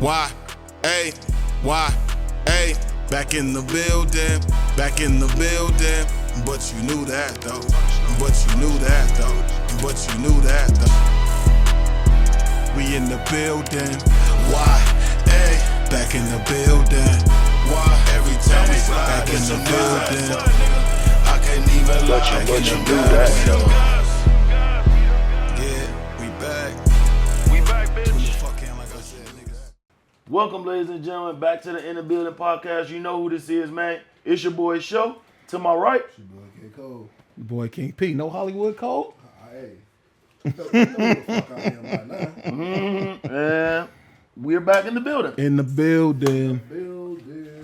Why? Hey, why? Hey, back in the building, back in the building. But you knew that though. But you knew that though. But you knew that though. We in the building. Why? Hey, back in the building. Why? Every time we slide back in the building. I can't even lie. But you knew that though. Welcome, ladies and gentlemen, back to the In the Building podcast. You know who this is, man. It's your boy Show. To my right, it's your boy K. Cole. Your boy King P. No Hollywood Cole? Hey. You know who the fuck I am right now. And we're back in the building. In the building.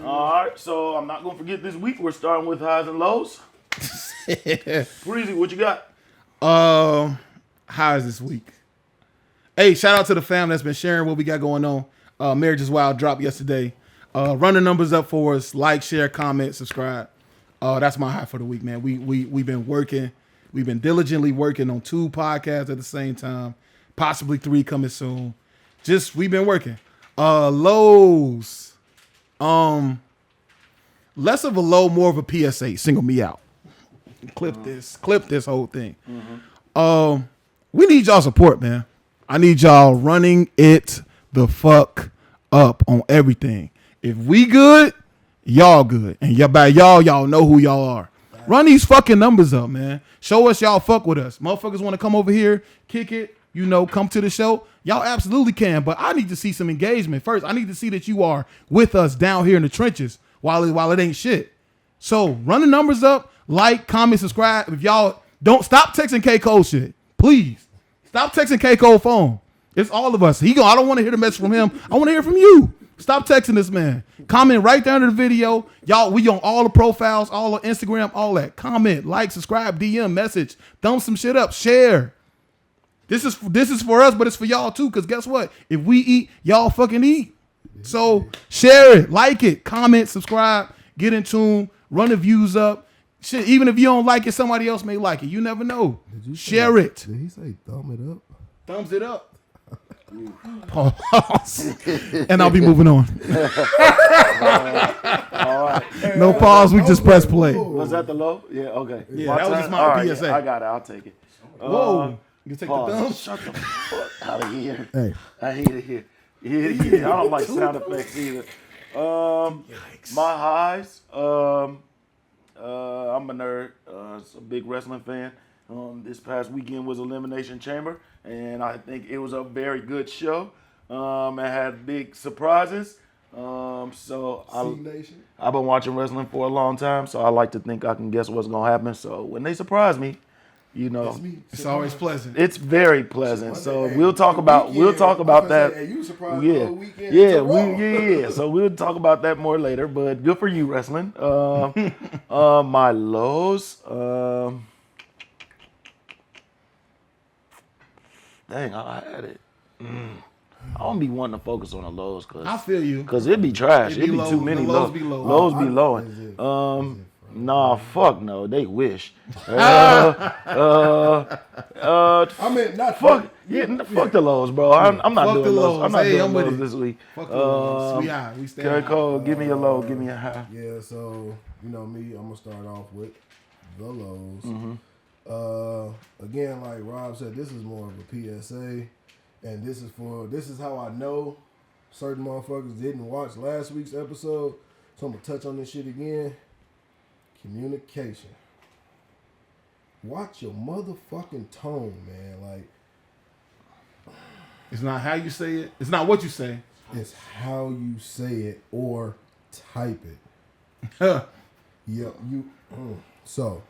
All right, so I'm not going to forget this week. We're starting with highs and lows. Breezy, what you got? Highs this week. Hey, shout out to the fam that's been sharing what we got going on. Marriage is Wild dropped yesterday. Run the numbers up for us. Like, share, comment, subscribe. That's my high for the week, man. We've been working. We've been diligently working on 2 podcasts at the same time. Possibly 3 coming soon. We've been working. Lows. Less of a low, more of a PSA. Single me out. Clip this whole thing. We need y'all support, man. I need y'all running it the fuck up on everything. If we good, y'all good. And y'all know who y'all are. Run these fucking numbers up, man. Show us y'all fuck with us. Motherfuckers want to come over here, kick it, come to the show. Y'all absolutely can, but I need to see some engagement first. I need to see that you are with us down here in the trenches while it ain't shit. So run the numbers up, like, comment, subscribe. If y'all don't stop texting K. Cole shit, please. Stop texting K. Cole phone. It's all of us. I don't want to hear the message from him. I want to hear from you. Stop texting this man. Comment right there under the video. Y'all, we on all the profiles, all the Instagram, all that. Comment, like, subscribe, DM, message. Thumb some shit up. Share. This is for us, but it's for y'all too. Because guess what? If we eat, y'all fucking eat. So share it, like it, comment, subscribe, get in tune, run the views up. Shit, even if you don't like it, somebody else may like it. You never know. Share it. Did he say thumb it up? Thumbs it up. Pause. And I'll be moving on. All right. No pause. We just press play. Was that the low? Yeah, okay. Yeah, that was just my PSA. Yeah, I got it. I'll take it. Whoa. You take pause. the thumb? Shut the fuck out of here. Hey. I hate it here. Yeah. I don't like sound effects either. My highs. I'm a nerd. A big wrestling fan. This past weekend was Elimination Chamber, and I think it was a very good show. It had big surprises. So I've been watching wrestling for a long time, so I like to think I can guess what's gonna happen. So when they surprise me, it's always pleasant. It's very pleasant. So we'll talk about that. Hey, you surprised yeah, the whole weekend. yeah. So we'll talk about that more later. But good for you, wrestling. My lows. Dang, I had it. I don't be wanting to focus on the lows I feel you. Because it'd be trash. It'd be too many lows. Lows be low. Nah, fuck no. They wish. I mean, not fuck. Fuck the lows, bro. I'm not doing lows. I'm not doing lows this week. Fuck the lows. We high. We stay high. Cole, give me a low. Give me a high. Yeah, so, me, I'm going to start off with the lows. Again, like Rob said, this is more of a PSA, and this is how I know certain motherfuckers didn't watch last week's episode, so I'm gonna touch on this shit again. Communication. Watch your motherfucking tone, man. Like, it's not how you say it. It's not what you say. It's how you say it or type it. So.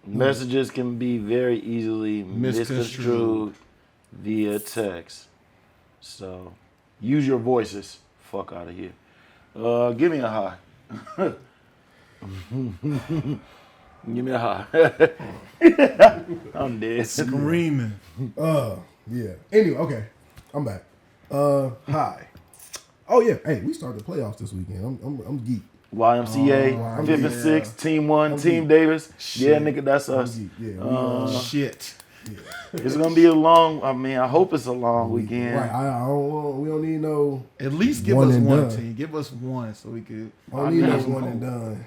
Messages can be very easily misconstrued via text. So, use your voices. Fuck out of here. Give me a high. Give me a high. I'm dead. Screaming. Yeah. Anyway, okay. I'm back. High. Oh yeah. Hey, we started the playoffs this weekend. I'm geek. YMCA, 5th and 6th, Team 1, Team Davis. Shit. Yeah, nigga, that's us. Shit. It's gonna be a long. I mean, I hope it's a long weekend. Right. We don't need no. At least give One us and one done. team. Give us one so we could. I don't need no one and done.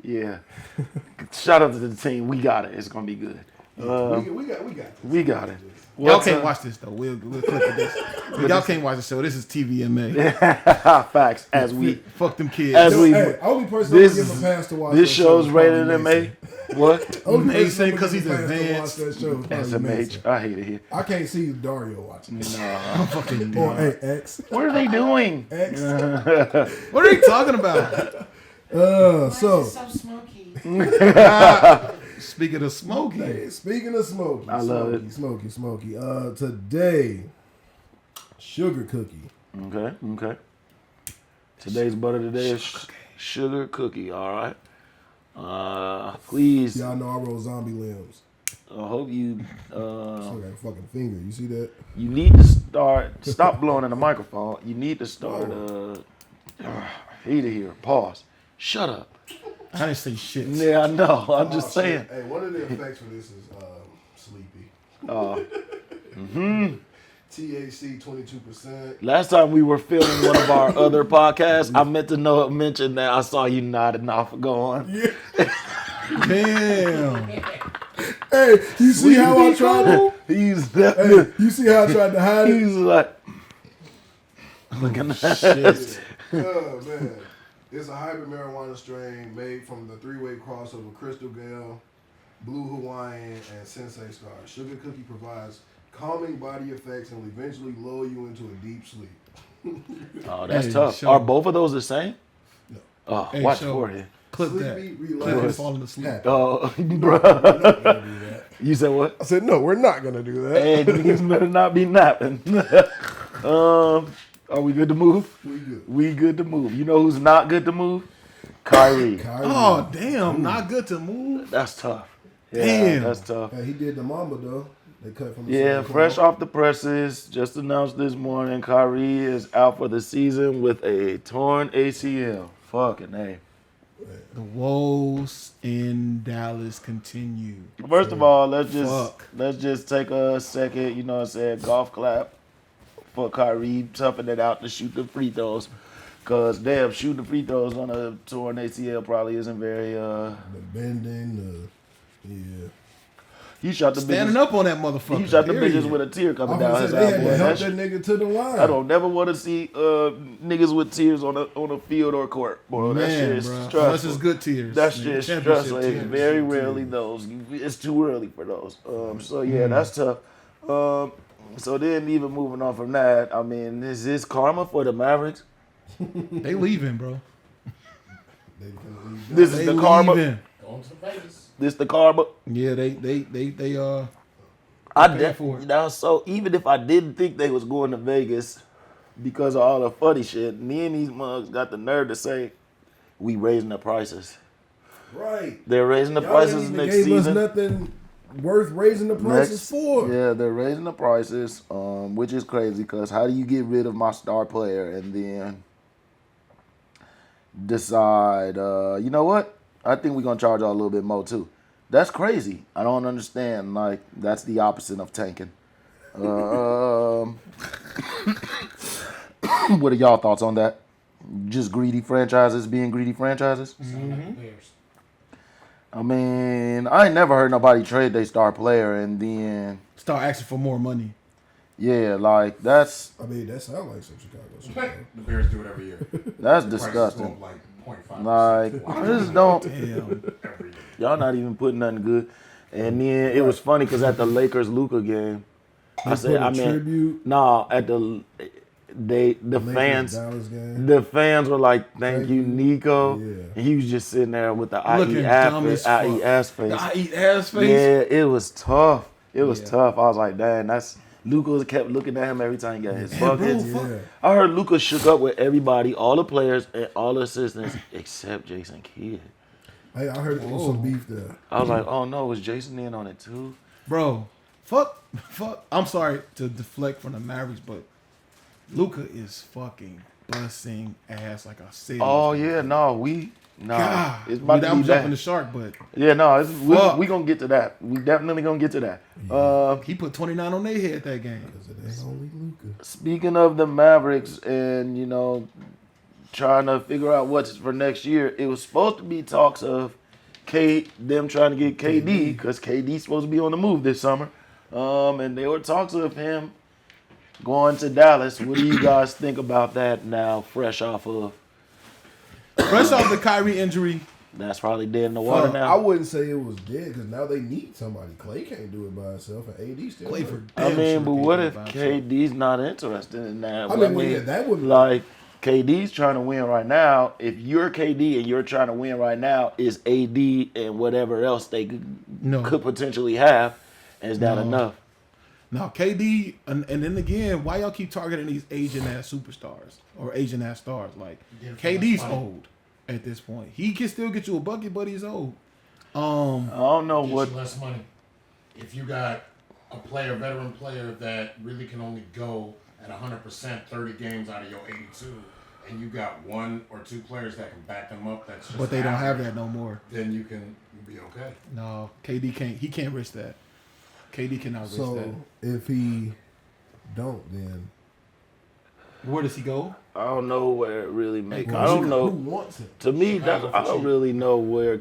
Yeah. Shout out to the team. We got it. It's gonna be good. We got this. We got it. Y'all can't watch this though. We'll click at this. Y'all can't watch the show. This is TVMA. Facts. As we Fuck them kids. As we Hey, only person this I give a pass to watch this that show's show is rated probably MA. What? Only person Mason, I'm gonna 'cause give he's a pass to advanced. watch that show is probably Mason. SMH. I hate it here. I can't see Dario watching. I'm fucking. Or hey, X. What are they doing? X. What are you talking about? So Speaking of smoking, hey, speaking of Smokey, I love it. Smokey. Today, sugar cookie. Okay. Today's butter today is sugar cookie. All right. Please. Y'all know I roll zombie limbs. I hope you. Still got a fucking finger. You see that? You need to stop blowing in the microphone. You need to start. Here. Pause. Shut up. I didn't say shit. Yeah, I know. I'm just saying. Hey, one of the effects for this is sleepy. THC 22%. Last time we were filming one of our other podcasts, I meant to mention that I saw you nodding off. Go on. Yeah. Damn. Hey, you see how I tried to? He's You see how I tried to hide it? he's like looking at Shit. Oh man, it's a hybrid marijuana strain made from the three-way crossover Crystal Gale, Blue Hawaiian, and Sensei Star. Sugar Cookie provides calming body effects and will eventually lull you into a deep sleep. Oh, that's Hey, tough. show. Are both of those the same? No. Oh, Hey, watch show. forehead. Clip that. Sleepy, Clip him relaxed, falling asleep. happy. Oh, We're bro. not gonna do that. You said what? I said no, we're not gonna do that. Hey, niggas better not be napping. Are we good to move? We good. We good to move. You know who's not good to move? KYRIE. Oh damn! Not good to move. That's tough. Yeah, Damn. that's tough. Hey, he did the mama though. They cut from the Yeah, same fresh cloth. off the presses. Just announced this morning, KYRIE is out for the season with a torn ACL. Fucking A. The woes in Dallas continue. First of all, let's Fuck. just take a second. You know what I'm saying? Golf clap for KYRIE toughing it out to shoot the free throws. Cause damn, shooting the free throws on a torn ACL probably isn't very. The bending, yeah. He shot the Standing bitches. up on that motherfucker. He shot the period. bitches with a tear coming I down was his gonna say, they had eyeball. to help That that shit- nigga to the line. I don't never want to see niggas with tears on a field or court. Bro, that shit Man, is bro. stressful. Unless it's good tears. That nigga. shit is Championship stressful. tears. It's very rarely those. It's too early for those. So yeah, that's tough. So then even moving on from that, I mean, is this karma for the Mavericks? They leaving, bro. They can leave. This They is the karma. leaving. Going to Vegas. This the karma. Yeah, they I paid for it. now so even if I didn't think they was going to Vegas because of all the funny shit, me and these mugs got the nerve to say we raising the prices. Right. They're raising the Y'all prices ain't even next gave season. us nothing worth raising the prices for. Yeah, they're raising the prices, which is crazy because how do you get rid of my star player and then decide, you know what? I think we're going to charge y'all a little bit more too. That's crazy. I don't understand. Like, that's the opposite of tanking. What are y'all thoughts on that? Just greedy franchises being greedy franchises? Bears. I mean, I ain't never heard nobody trade their star player and then, start asking for more money. yeah, like, that's I mean, that sounds like some Chicago shit. The Bears do it every year. that's Prices go disgusting. up like 0.5%. Like, I just don't. Damn. every year. Y'all not even putting nothing good. And then it was funny because at the Lakers Luka game, I Put a mean, tribute. nah, at the Lakers fans, Dallas game. the fans were like, "Thank you, Nico." Yeah. And he was just sitting there with the Looking dumb as fuck. IE ass face. I eat ass face. Yeah, it was tough. It was Yeah. tough. I was like, "Dang, that's." Luka kept looking at him every time he got his buckets. Yeah. I heard Luka shook up with everybody, all the players and all the assistants, except Jason Kidd. Hey, I heard there was some beef there. I was like, "Oh no, was Jason in on it too?" Bro, fuck. I'm sorry to deflect from the Mavericks, but Luka is fucking busting ass like I said. Oh yeah, no, we Nah, God, it's about to I'm be jumping bad. the shark, but Yeah, no, Fuck. we gonna get to that. We definitely gonna get to that. he put 29 on their head that game. Because it ain't only Luka. Speaking of the Mavericks and, trying to figure out what's for next year, it was supposed to be talks of them trying to get KD because KD's supposed to be on the move this summer. And there were talks of him going to Dallas. What do you guys think about that now, fresh off the Kyrie injury, that's probably dead in the water I now? wouldn't say it was dead because now they need somebody. Clay can't do it by himself, and AD still. Clay hurt. for I damn mean, sure but can't what do it if by himself. KD's not interested in that? I mean, well, yeah, that would like KD's trying to win right now. If you're KD and you're trying to win right now, is AD and whatever else they could potentially have, is that enough? No, KD, and then again, why y'all keep targeting these Asian ass superstars or Asian ass stars? Like Yeah, KD's that's funny. old at this point. He can still get you a bucket, but he's old. I don't know Gets what. you less money. If you got a veteran player that really can only go at 100% 30 games out of your 82, and you got one or two players that can back them up, that's just But they don't have average, that no more. then you can be okay. No, KD can't. He can't risk that. KD cannot risk that. So if he don't, then Where does he go? I don't know where it really makes. Well, I don't who know. wants him. To me, Chicago that's, I for don't cheap. really know where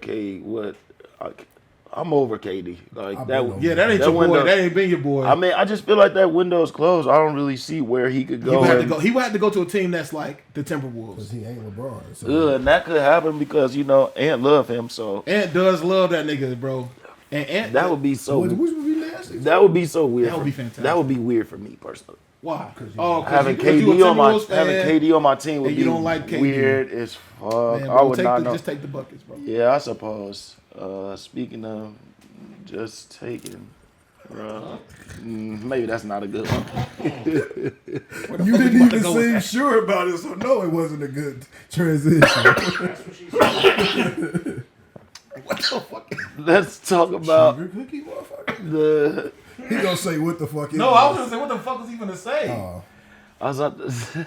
I'm over KD. Like I've that. been over Yeah, that ain't that your boy. window- That ain't been your boy. I mean, I just feel like that window's closed. I don't really see where he could he go. would have to and- go. He would have to go to a team that's like the Because Timberwolves. he ain't LeBron. So and that could happen because Ant love him. So Ant does love that nigga, bro. And Ant, that would be so. which would be nasty. That would be so weird. That would for- be fantastic. That would be weird for me personally. why? Oh, Having you a KD on my Timberwolves fan, team would and be you don't like KD. weird as fuck. Man, I bro, would not know. just take the buckets, bro. Yeah, I suppose. Speaking of just taking, maybe that's not a good one. You didn't even seem sure about it, so no, it wasn't a good transition. That's what she said. What the fuck? Let's talk about Sugar cookie, motherfucker. the. He gonna say what the fuck? No, I was gonna say, what the fuck was he gonna say? I was about to say.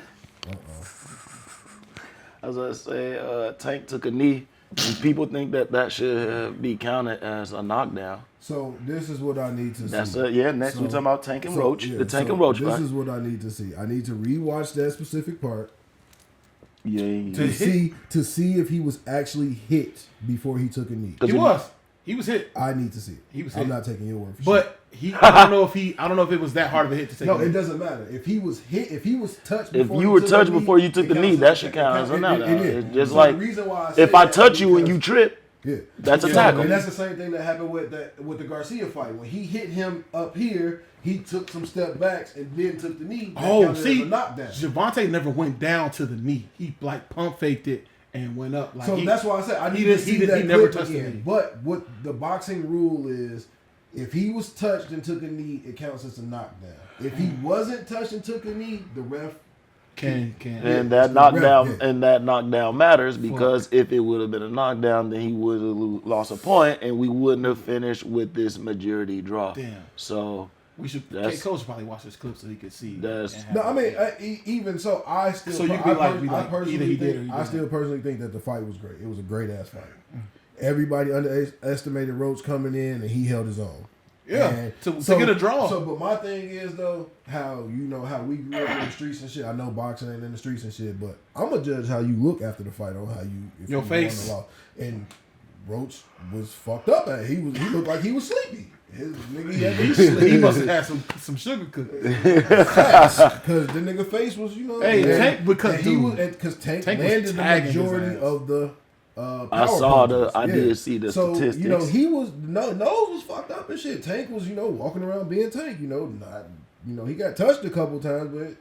I was gonna say Tank took a knee, and people think that should be counted as a knockdown. So this is what I need to That's see. it. Yeah, next we're talking about Tank and Roach. yeah, The Tank so and Roach This fight. is what I need to see. I need to rewatch that specific part Yeah. to see if he was actually hit before he took a knee. He was hit. I need to see it. He was I'm hit. not taking your word for But I don't know if it was that hard of a hit to take. No, a it knee. doesn't matter. If he was hit, if he was touched, If before you he were took touched the knee, before you took it the knee, counts that as- should count as a it knockdown. is. It's just So like the reason why I say if I that touch you and because- you trip, yeah, that's a Yeah, tackle. and that's the same thing that happened with the Garcia fight. When he hit him up here, he took some step backs and then took the knee. That Oh, counted as see, a knockdown. Javante never went down to the knee. He like pump faked it and went up. Like So that's why I said I need to see he that never clip touched the again. knee. But what the boxing rule is, if he was touched and took a knee, it counts as a knockdown. If he wasn't touched and took a knee, the ref Can and Yeah, that it's the ref, knockdown yeah. and that knockdown matters because if it would have been a knockdown, then he would have lost a point, and we wouldn't have finished with this majority draw. Damn. So we should. That's- Coach should probably watch this clip so he could see. That's- and have No, I mean, it. even so, I still. So you I, be like- per- be I like, personally either he did think, or he I didn't. still personally think that the fight was great. It was a great ass fight. Everybody underestimated Roach coming in, and he held his own. Yeah, And to get a draw. So, but my thing is though, how how we grew up in the streets and shit. I know boxing ain't in the streets and shit, but I'm gonna judge how you look after the fight on how you if Your you face. won the law. And Roach was fucked up. He looked like he was sleepy. His nigga, he must have had some sugar cookies. because the nigga face was Hey, and- Tank, because and he dude, was because Tank Tank was landed the tagging his majority ass. of the. Power I punches. did see the so, statistics. he was nose was fucked up and shit. Tank was walking around being Tank. Not he got touched a couple times, but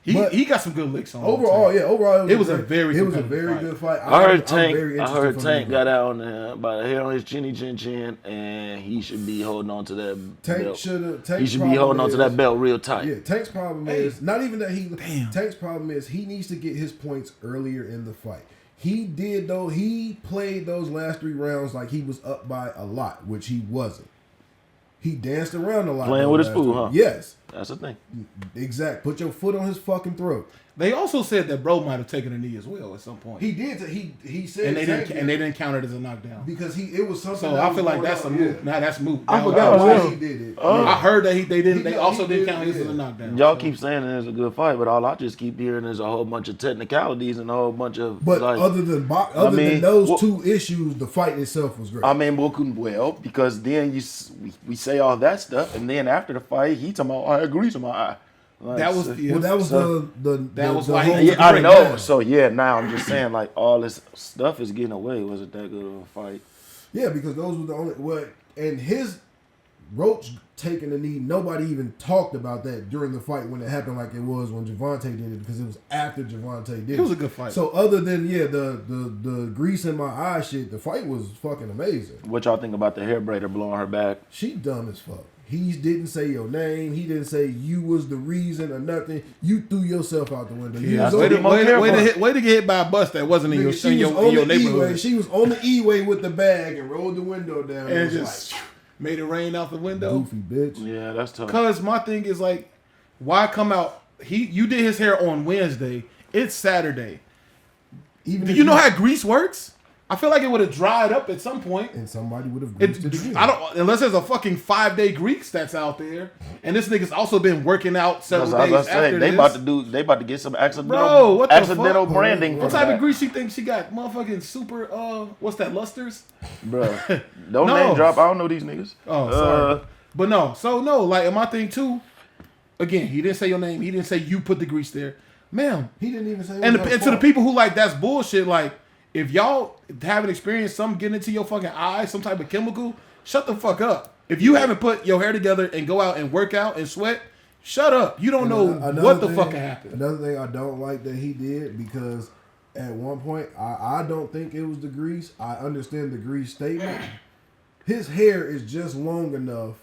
he got some good licks on. overall, Tank. Overall, It was a very good fight. I heard I'm Tank. very I interested heard for Tank the got out on by the hair on his chinny chin, and he should be holding on to that Tank belt. should He should be holding on to that belt real tight. Yeah, Tank's problem is not even that he. Damn. Tank's problem is he needs to get his points earlier in the fight. He did though. He played those last 3 rounds like he was up by a lot, which he wasn't. He danced around a lot. Playing those with his last food, 3. huh? Yes. That's the thing. Exact. Put your foot on his fucking throat. They also said that bro might have taken a knee as well at some point. He did. He said, and they didn't count it as a knockdown. because it was something. So I feel like that's a move. Nah, that's a move. I That forgot was- why he did it. I heard that they didn't. They He also didn't did, count his as yeah. a knockdown. Y'all So- keep saying it's a good fight, but all I just keep hearing is a whole bunch of technicalities and a whole bunch of. But like, other mean, than those well- two issues, the fight itself was great. I mean, well, because then we say all that stuff, and then after the fight, he talking about I agree to my eye. Like, That was so- yeah. well, that was that was the why he- whole Yeah, I break know. down. So yeah, now I'm just saying like all this stuff is getting away. Was it that good of a fight? Yeah, because those were the only and his Roach taking the knee. Nobody even talked about that during the fight when it happened, like it was when Javante did it, because it was after Javante did it. It was a good fight. So other than the grease in my eye shit, the fight was fucking amazing. What y'all think about the hair braider blowing her back? She dumb as fuck. He didn't say your name. He didn't say you was the reason or nothing. You threw yourself out the window. You Yeah, was way on to, the- way to get hit by a bus that wasn't in your, Nigga, she was on in your the E-way. neighborhood. She was on the E-way with the bag and rolled the window down. And was just made it rain out the window. goofy bitch. Yeah, that's tough. Cause my thing is like, why come out? You did his hair on Wednesday. It's Saturday. Even Do if you know how grease works? I feel like it would have dried up at some point. and somebody would have It, greased it again. I don't unless there's a fucking 5-day grease that's out there, and this nigga's also been working out several That's what I days was gonna say. after They this. about to get some accidental, Bro, what the accidental fuck? branding. What from type that. of grease you think she got? Motherfucking super. What's that? Lusters? Bro, don't No. name drop. I don't know these niggas. Oh, sorry. But no, so no, like, and my thing too. Again, he didn't say your name. He didn't say you put the grease there, ma'am. He didn't even say it And, was her and to the fault. people who like that's bullshit. Like, if y'all haven't experienced something getting into your fucking eye, some type of chemical, shut the fuck up. If you haven't put your hair together and go out and work out and sweat, shut up. You don't know Another what the thing- fuck happened. Another thing I don't like that he did, because at one point I don't think it was the grease. I understand the grease statement. His hair is just long enough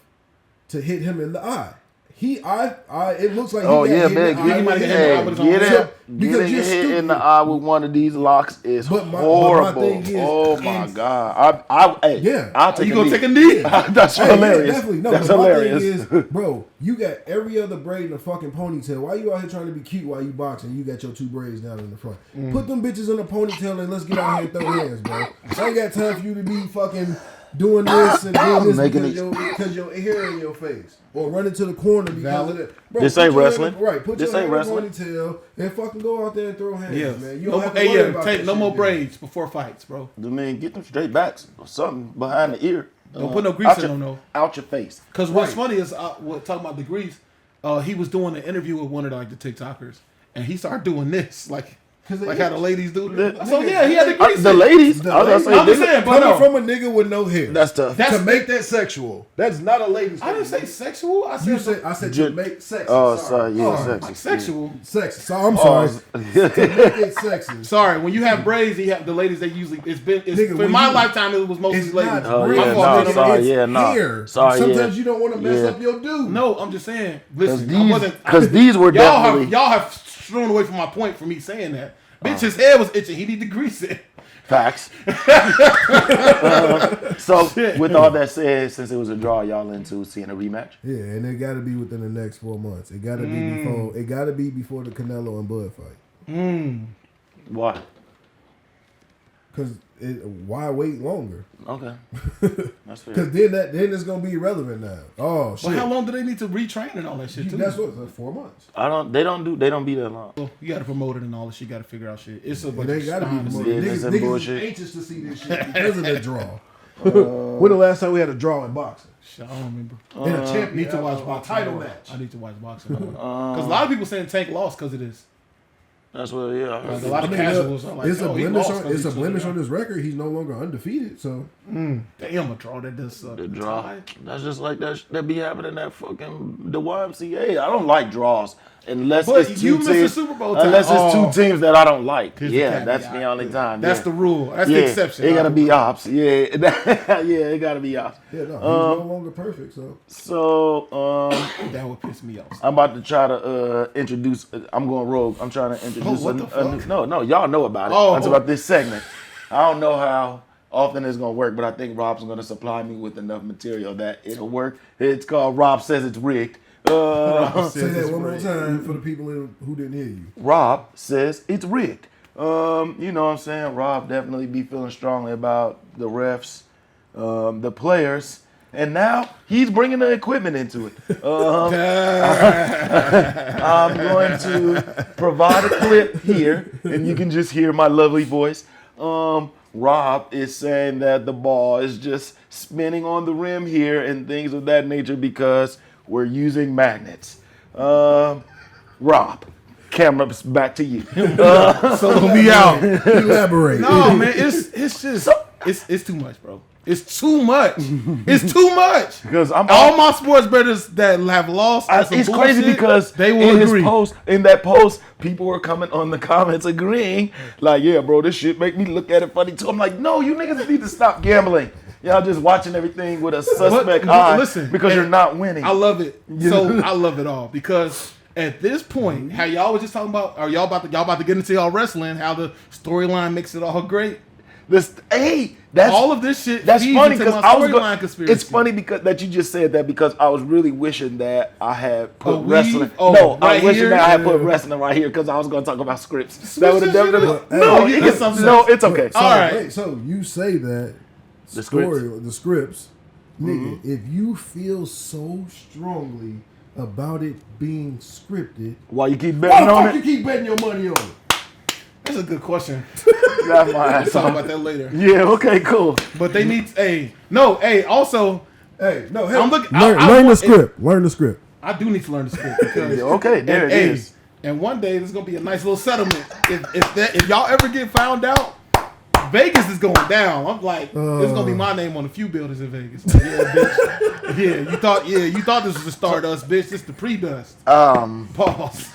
to hit him in the eye. It looks like he Oh got yeah, hit man, in the eye might with have his hit him in the eye hand. with his getting own it, hand. Because getting you're hit in the stupid. eye with one of these locks is But my horrible. thing is- Oh my and- god, hey, Yeah. I'll take You a gonna knee. take a knee? That's Hey, hilarious. Yeah, definitely. No, That's but hilarious. my thing is, bro, you got every other braid in a fucking ponytail. Why you out here trying to be cute while you boxing? You got your two braids down in the front. Put them bitches in a ponytail and let's get out here and throw hands, bro. I ain't got time for you to be fucking doing this and doing this Making because your hair in your face. Or running to the corner because of that. Bro, This put ain't your hair wrestling. in- Right, put This your ain't hair in a wrestling. ponytail and fucking go out there and throw hands, Yeah, man. You no, don't have to hey, worry yeah, about take that no shit more then. braids before fights, bro. I mean, get them straight backs or something behind the ear. Don't put no grease out in your- them, though. Out your face. Because what's funny is, talking about the grease, he was doing an interview with one of the TikTokers, and he started doing this, like how the ladies do. So yeah, he had the grease. The in. ladies. The I was ladies- gonna I'm say, just saying, but Coming no. from a nigga with no hair. that's tough. That's to make that sexual. That's not a ladies. I didn't say sexual. I You said, said to Ju- make sexy. Oh, sorry. Yeah, Sorry. sexy. sexual. Sexy. So I'm sorry. Oh, To make it sexy. Sorry, when you have braids, you have the ladies that usually Nigga, in when my you- lifetime it was mostly It's ladies. not Oh, braids, yeah, no, nigga, sorry, it's yeah, no. hair. Sorry, Sometimes yeah. you don't want to mess Yeah. up your dude. No, I'm just saying. Listen, I these, wasn't because these were definitely y'all have strewn away from my point for me saying that. Bitch, his head was itching. He need to grease it. facts. So, with all that said, since it was a draw, y'all into seeing a rematch? Yeah, and it got to be within the next 4 months. It got to be before. It got to be before the Canelo and Bud fight. Why? Because why wait longer? Okay, that's fair. Because then it's gonna be irrelevant now. Oh shit! But how long do they need to retrain and all that shit too? That's what 4 months. They don't be that long. Well, you got to promote it and all this. You got to figure out shit. It's a And bunch they of got to be behind the promoted. business Niggas, and niggas is bullshit. anxious to see this shit because of the draw. When the last time we had a draw in boxing? shit. I don't remember. In a champion, Need to watch a boxing. title more. match. I need to watch boxing because a lot of people saying Tank lost because of this. That's what. Yeah. I Like, heard. a lot of casuals are like, it's a oh, he blemish. lost 'cause It's he a took blemish it on out. his record. He's no longer undefeated. So Damn, a draw that does suck. The draw. That's just like that be happening that fucking the YMCA. I don't like draws unless But it's you two missed the teams. Super Bowl time. Unless it's Oh. two teams that I don't like. Here's the Yeah, caveat. that's the only time. That's yeah. the rule. That's yeah. the exception. It gotta be ops. Yeah, yeah, it gotta be ops. yeah, no, he's no longer perfect. So So That would piss me off. I'm about to try to introduce. I'm going rogue. I'm trying to introduce. what the fuck? No, y'all know about it. Oh. It's about this segment. I don't know how often it's gonna work, but I think Rob's gonna supply me with enough material that it'll work. It's called Rob Says It's Rigged. Say that one more time for the people who didn't hear you. Rob says it's rigged. You know what I'm saying? Rob definitely be feeling strongly about the refs, the players, and now he's bringing the equipment into it. I'm going to provide a clip here, and you can just hear my lovely voice. Rob is saying that the ball is just spinning on the rim here and things of that nature because we're using magnets. Rob, camera's back to you. So me out. Elaborate. No, man, it's just it's too much, bro. It's too much. It's too much. Because all my sports bettors that have lost. It's crazy because they will agree. In that post, people were coming on the comments agreeing, like, yeah, bro, this shit make me look at it funny too. I'm like, no, you niggas need to stop gambling. Y'all just watching everything with a suspect eye because you're not winning. I love it. So I love it all because at this point, how y'all was just talking about, are y'all about to get into y'all wrestling? How the storyline makes it all great. That's all of this shit. That's funny because It's funny because that you just said that because I was really wishing that I had put wrestling. I was wishing that I had put wrestling right here because I was going to talk about scripts. That would have definitely it's okay. So, all right. Hey, so you say that The scripts, nigga. If you feel so strongly about it being scripted, why you keep why betting the on fuck it? you keep betting your money on it? That's a good question. That's my ass. We'll talk about that later. Yeah. Okay. Cool. But they need also. Hey, no, I'm looking. Learn the script. Learn the script. I do need to learn the script because Okay. There it is. And one day there's gonna be a nice little settlement. If y'all ever get found out, Vegas is going down. I'm like, there's gonna be my name on a few buildings in Vegas. Like, yeah, bitch. You thought this was the Stardust, bitch. This the pre-dust. Pause.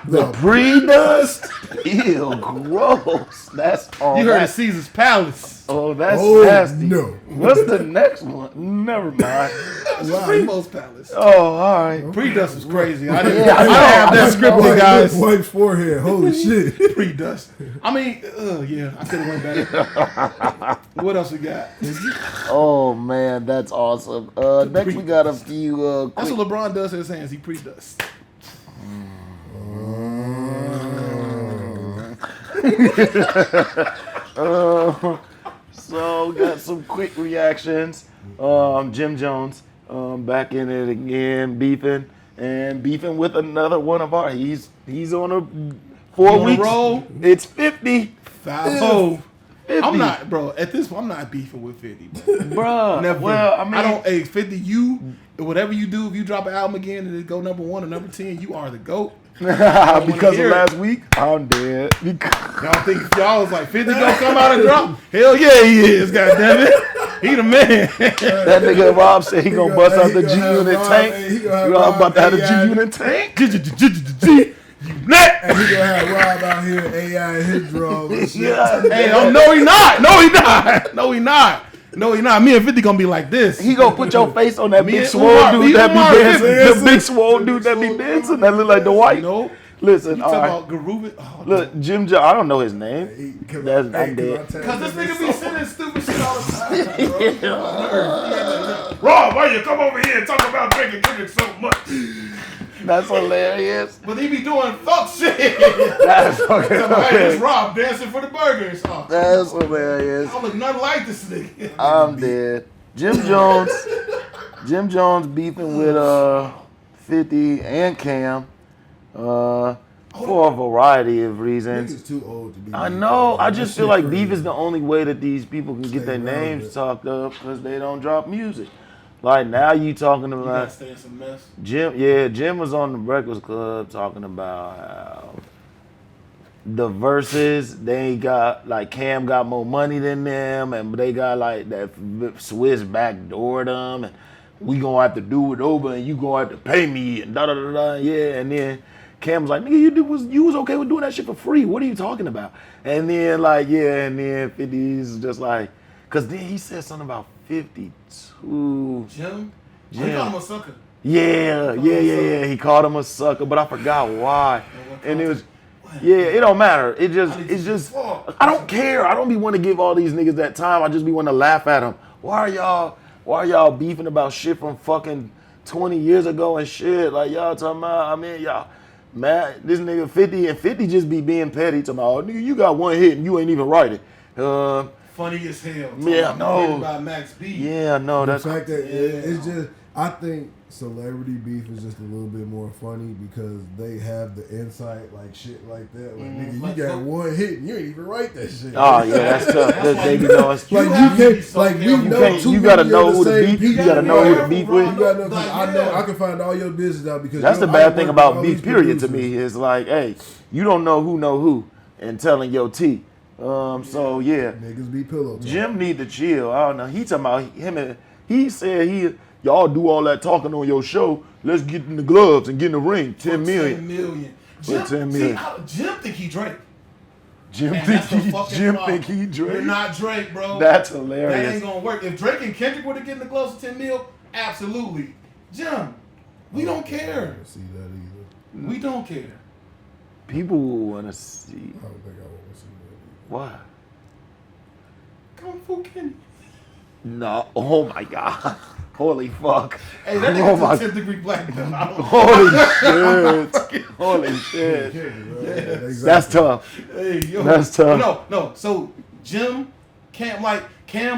The pre-dust? Ew, gross. That's all. You heard of Caesar's Palace. Oh, that's nasty. No. What's the next one? Never mind. Primo's Palace. Oh, all right. Pre-dust was crazy. I didn't have that scripted, guys. White forehead. Holy shit. Pre-dust. I mean, yeah, I could have went better. What else we got? Oh, man, that's awesome. Next we got a few That's what LeBron does in his hands. He pre-dusts. So got some quick reactions. Jim Jones back in it again, beefing with another one of our. He's on a 4 week roll. It's 50. 5-0. 50. I'm not, bro. At this point, I'm not beefing with 50, bro. Bruh. Never. Well, I mean, I don't. Hey, 50. You, whatever you do, if you drop an album again and it go number 1 or number 10, you are the GOAT. because of last week, I'm dead. Y'all think if y'all was like 50 gonna come out and drop? Hell yeah, he is. Goddammit. He the man. That nigga Rob said he gonna bust out the G-Unit tank. Rob about to have the G-Unit tank. And he gonna have Rob out here AI in his drum and shit. Yeah. Hey, no, he not. No, he not. No, he not. No, he not. Me and 50 gonna be like this. He gonna put your face on that Me big and swole Umar- dude me that and Umar be dancing. dancing. The big swole dude that be dancing that look like the white. No. Listen, You all talking right. about Garuba? Oh, Look, Jim Jones, I don't know his name. That's, I'm dead. because this nigga be sending stupid shit all the time, bro. Rob, why you come over here and talk about drinking so much? That's hilarious. But he be doing fuck shit. That's fucking Hey, hilarious. it's Rob dancing for the burgers. Oh, That's hilarious. I look nothing like this nigga. I'm dead. Jim Jones beefing with 50 and Cam for a variety of reasons. Niggas too old to be. I know. I just feel like beef crazy. is the only way that these people can get their names talked up because they don't drop music. Like now you talking You about gotta stay in some mess. Jim. Yeah, Jim was on the Breakfast Club talking about how the verses they got like Cam got more money than them, and they got like that Swiss backdoored them, and we gonna have to do it over, and you gonna have to pay me, and da da da da. Yeah, and then Cam was like, nigga, you was okay with doing that shit for free. What are you talking about? And then like and then 50's just like, cause then he said something about 52. Jim? He called him a sucker. Yeah. He called him a sucker, but I forgot why. And it was, it don't matter. It's just, I don't care. I don't be want to give all these niggas that time. I just be want to laugh at them. Why are y'all beefing about shit from fucking 20 years ago and shit. Like, y'all talking about, I mean, y'all, man, this nigga 50 and 50 just be being petty. Talking about, oh, nigga, you got one hit and you ain't even write it. Funny as hell. Yeah, no. By Max B. Yeah, no, The that's fact that it's just, I think celebrity beef is just a little bit more funny because they have the insight, like shit like that. Like, nigga, like, you got one hit and you ain't even write that shit. oh yeah, that's tough. They be knowing. Like You have to be can't, so like we careful. know too You gotta many know of who the to same beef. You people. gotta know who to careful, beef bro. with. You gotta know, 'cause Like, I know yeah. I can find all your business out because That's the I bad work thing with about all beef, these period, to producers. me, is like, hey, you don't know who and telling your tea. So yeah, Niggas be pillow talk. Jim need to chill. I don't know. He talking about him and he said y'all do all that talking on your show. Let's get in the gloves and get in the ring. 10 million. 10 million. For Jim, 10 million. Jim think he Drake. Jim And think that's the fucking Jim problem. think he Drake. You're not Drake, bro. That's That hilarious. ain't gonna work. If Drake and Kendrick were to get in the gloves for 10 mil, absolutely. Jim, we don't care. I don't see that either. We don't care. People will want to see I don't think I want to see that why. Kung Fu Kenny. No. Oh my God. Holy fuck. Hey, that Oh my- nigga's a 10th degree black belt. I don't- Holy shit. Holy shit. either. Exactly. That's tough. Hey, yo. That's tough. No. So Jim, Cam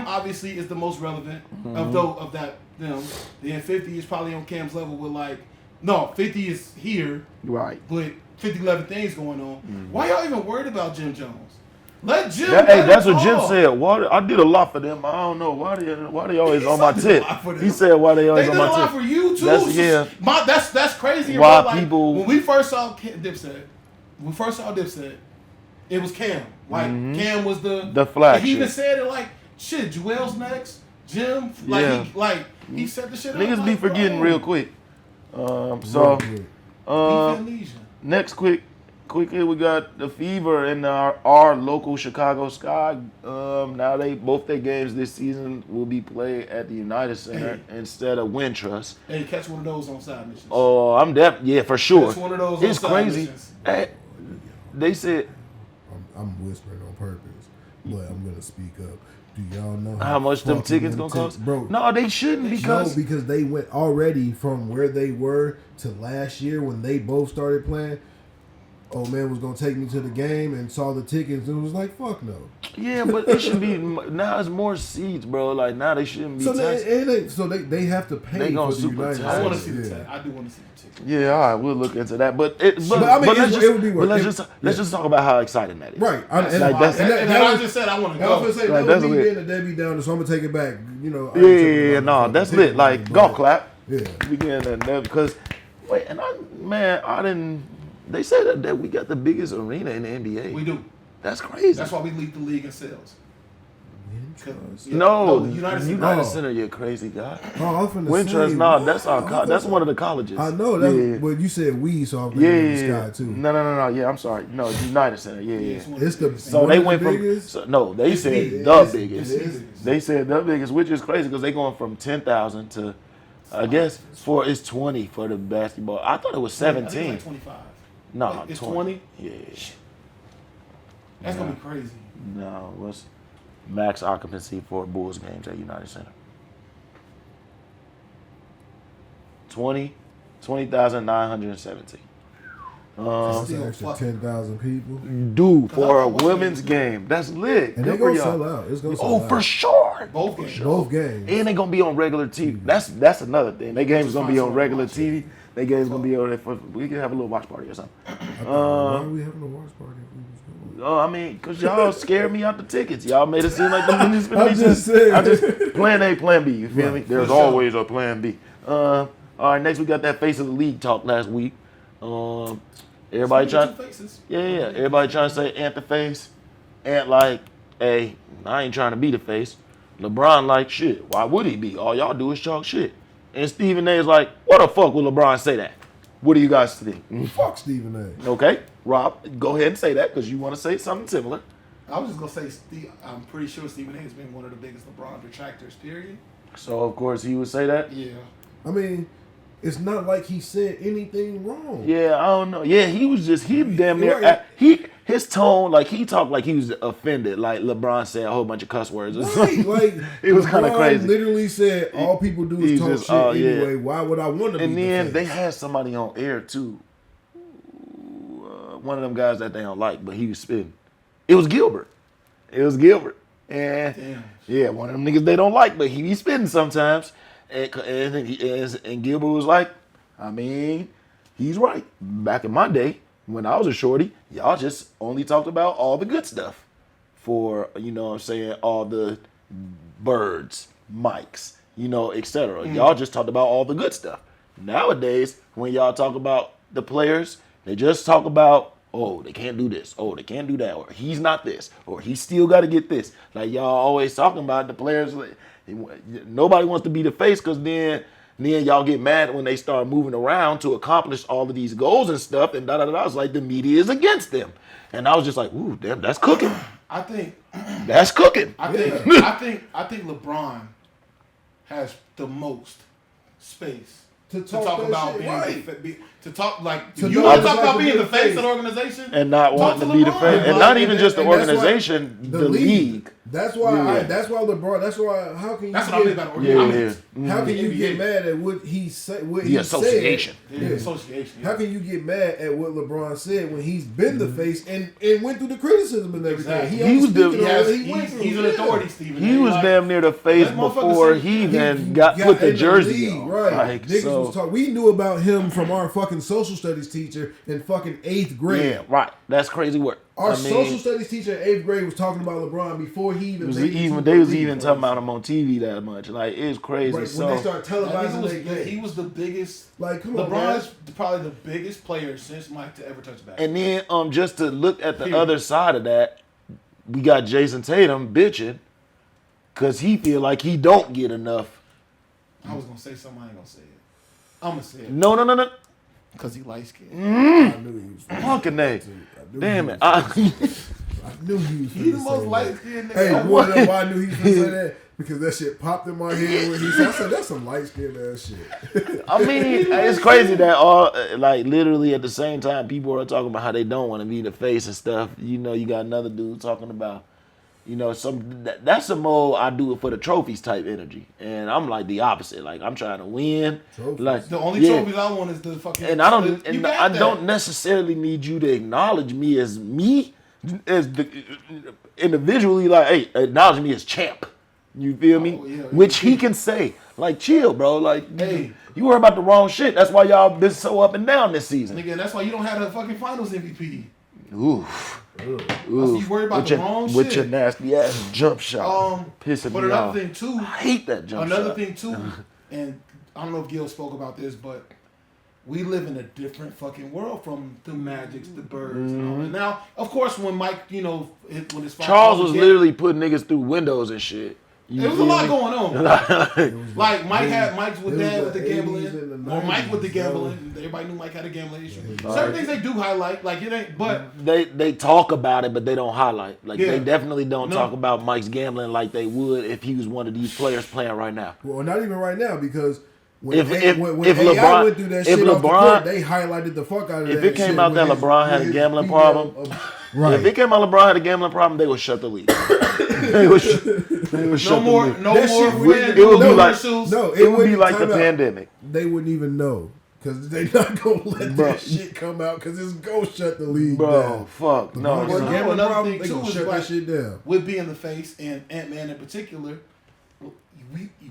obviously is the most relevant of that. Then 50 is probably on Cam's level with 50 is here, Right. but 50 11 things going on. Why y'all even worried about Jim Jones? Let Jim. That's what Jim talk. said. I did a lot for them. I don't know why they always on my He tip. did a lot for them. He said why they They always did on a my lot tip. for you too. That's crazy. Why bro. people- when we first saw Dipset, it was Cam. Cam was the flagship. He even said it shit. Joel's next. Jim. Yeah. He said the shit. Niggas be forgetting real quick. So Real quick. amnesia. next quickly we got the Fever and our local Chicago Sky. Now both their games this season will be played at the United Center instead of Wintrust. Hey, catch one of those on side missions. Oh, yeah, for sure. Catch one of those It's on side crazy. missions. Hey, they said I'm whispering on purpose, but I'm gonna speak up. Do y'all know how much them fucking tickets them gonna cost? bro? No, they shouldn't because because they went already from where they were to last year when they both started playing. Old man was gonna take me to the game and saw the tickets and was like, "Fuck no." yeah, but it should be now. It's more seats, bro. Like now they shouldn't be. So taxed. they have to pay They for gonna the super United tax. I want to States. see the Yeah. tag. I do want to see the ticket. Yeah, all right, we'll look into that. But let's just talk about how exciting that is. Right. And I just said I want to I go. was gonna say Like, that that's was me lit. being a Debbie Downer, so I'm gonna take it back. You know. I Yeah, ain't tripping about no, the that's ticket lit. Like money, golf but- clap. Yeah. We getting that because wait, and I didn't. They say that we got the biggest arena in the NBA. We do. That's crazy. That's why we lead the league in sales. 'Cause- No, the United States. United Center, you crazy guy. Oh, I was finna Wintrust, say, no, that's what? that's one of the colleges. I know that, Yeah. but you said we, so I'm Yeah, thinking yeah, the yeah. Sky too. No. Yeah, I'm sorry. No, United Center. Yeah. It's one of It's the biggest. So one they of the went biggest? from no, they said big. the It's- biggest. it is. They said the biggest, which is crazy because they going from 10,000 to I guess it's 20 for the basketball. I thought it was I think 17. it's like 25. No, It's 20? Yeah. That's gonna be crazy. No, what's max occupancy for Bulls games at United Center? 20,917. That's Still an extra fucking- 10,000 people, Dude, for a I thought women's game. That's lit. and Good they for gonna y'all. sell out. It's gonna sell Oh, out. for sure. Both games. Both games. And they gonna be on regular TV. That's another thing. They game's gonna be on regular TV. They game's gonna be on there for. We can have a little watch party or something. Why are we having a watch party if we was going? Oh, I mean, cause y'all scared me out the tickets. Y'all made it seem like the money's gonna be I'm just saying. I just plan A, plan B. You feel me? Right, There's for sure. always a plan B. All right, next we got that face of the league talk last week. Everybody trying. Two faces. Yeah. Everybody trying to say Ant the face. Ant like, hey, I ain't trying to be the face. LeBron like, shit, why would he be? All y'all do is talk shit. And Stephen A is like, what the fuck would LeBron say that? What do you guys think? Fuck Stephen A. Okay, Rob, go ahead and say that because you want to say something similar. I was just gonna say, I'm pretty sure Stephen A has been one of the biggest LeBron detractors. Period. So, of course, he would say that. Yeah. I mean, it's not like he said anything wrong. Yeah, I don't know. Yeah, he was just, he damn near, Right. his tone, like he talked like he was offended, like LeBron said a whole bunch of cuss words. Or Right, something. like It was kinda LeBron crazy. Literally said, "All people do He's is talk just, shit yeah. anyway. Why would I want to be?" And the then face? they had somebody on air too. One of them guys that they don't like, but he was spitting. It was Gilbert. And Damn. yeah, one of them niggas they don't like, but he be spitting sometimes. And Gilbert was like, I mean, he's right. Back in my day, when I was a shorty, y'all just only talked about all the good stuff. For, you know what I'm saying, all the birds, mics, you know, etc. Y'all just talked about all the good stuff. Nowadays, when y'all talk about the players, they just talk about, oh, they can't do this, oh, they can't do that, or he's not this, or he still got to get this. Like y'all always talking about the players. Nobody wants to be the face because then y'all get mad when they start moving around to accomplish all of these goals and stuff, and da-da-da. It's like the media is against them. And I was just like, ooh, damn, that's cooking. I think That's cooking. I think LeBron has the most space To to talk talk that about shit, being right. to talk like To you know want to talk exactly about being the the face face. of the organization And not talk wanting to be the LeBron. face. And Like, not even just the and that's why organization, the league. That's why Yeah. that's why LeBron. That's why. How can you? That's what I mean about the Yeah, organization. yeah. How can you NBA. get mad at what he said? What The he association. Said? Yeah, association. Yeah. How can you get mad at what LeBron said when he's been the face and went through the criticism and everything? Exactly. He He was only speaking the- on what he went he's through. an Yeah. authority, Stephen. He was Like, damn near the face that motherfucker before said- he He even got put the in jersey league, on. right? Like, Niggas so, was talking. We knew about him from our fucking social studies teacher in fucking 8th grade. yeah, right. That's crazy work. Our I mean, social studies teacher in 8th grade was talking about LeBron before he even. was made it to they the was league, even bro. talking about him on TV that much. Like, it's crazy. Right, So when they start that nigga televising was, that game. he was the biggest. Like, come on, LeBron's man. probably the biggest player since Mike to ever touch basketball. and then just to look at the Period. other side of that, we got Jason Tatum bitching because he feel like he don't get enough. I was gonna say something. I ain't gonna say it. I'm gonna say it No. because he light skinned. I knew he was. Fucking A. I knew Damn he it. was- I knew he was. He the finna most say light that. skinned nigga. Hey, I boy, know. why I knew he was gonna say that? Because that shit popped in my head when he said, I said, that's some light skinned ass shit. I mean, it's crazy that all like literally at the same time people are talking about how they don't want to be the face and stuff. You know, you got another dude talking about, you know, that's a more I do it for the trophies type energy, and I'm like the opposite. Like I'm trying to win. Trophies. Like The only yeah. trophies I want is the fucking. And I don't, You and got I that. don't necessarily need you to acknowledge me as the individually. Like, hey, acknowledge me as champ. You feel me? Oh, yeah. Which he can say, like, chill, bro. Like, Hey. you worry about the wrong shit. That's why y'all been so up and down this season. Nigga, and that's why you don't have the fucking Finals MVP. Oof. You worry about with the your, wrong with shit. your nasty ass jump shot, pissing But me another off. thing too, I hate that jump shot. another thing too, and I don't know if Gil spoke about this, but we live in a different fucking world from the Magics, the Birds, and all that. Now, of course, when Mike, you know, when his father Charles was dead, literally putting niggas through windows and shit. You There was a feel lot me? going on. Like Mike's with It was dad with the the 80s gambling, and the or Mike with the 90s, gambling. Everybody knew Mike had a gambling issue. Right. Certain things they do highlight, like it ain't. But They talk about it, but they don't highlight. Like Yeah. they definitely don't No. talk about Mike's gambling like they would if he was one of these players playing right now. Well, not even right now because when If AI LeBron- went through that if shit off the LeBron- court, they highlighted the fuck out of If that it came shit out when that LeBron had when a his gambling female, problem, right? If it came out LeBron had a gambling problem, they would shut the league. they would shut no more, the league. no That more. shit would- Fred it would be Douglas like- shoes. No, It would be wouldn't- like the time out. pandemic. They wouldn't even know because they not gonna let Bro. that shit come out because it's gonna shut the league Bro, down. fuck. No, LeBron got a son. gambling Another problem, thing, they too, gonna is shut like- that shit down. With being the face and Ant-Man in particular,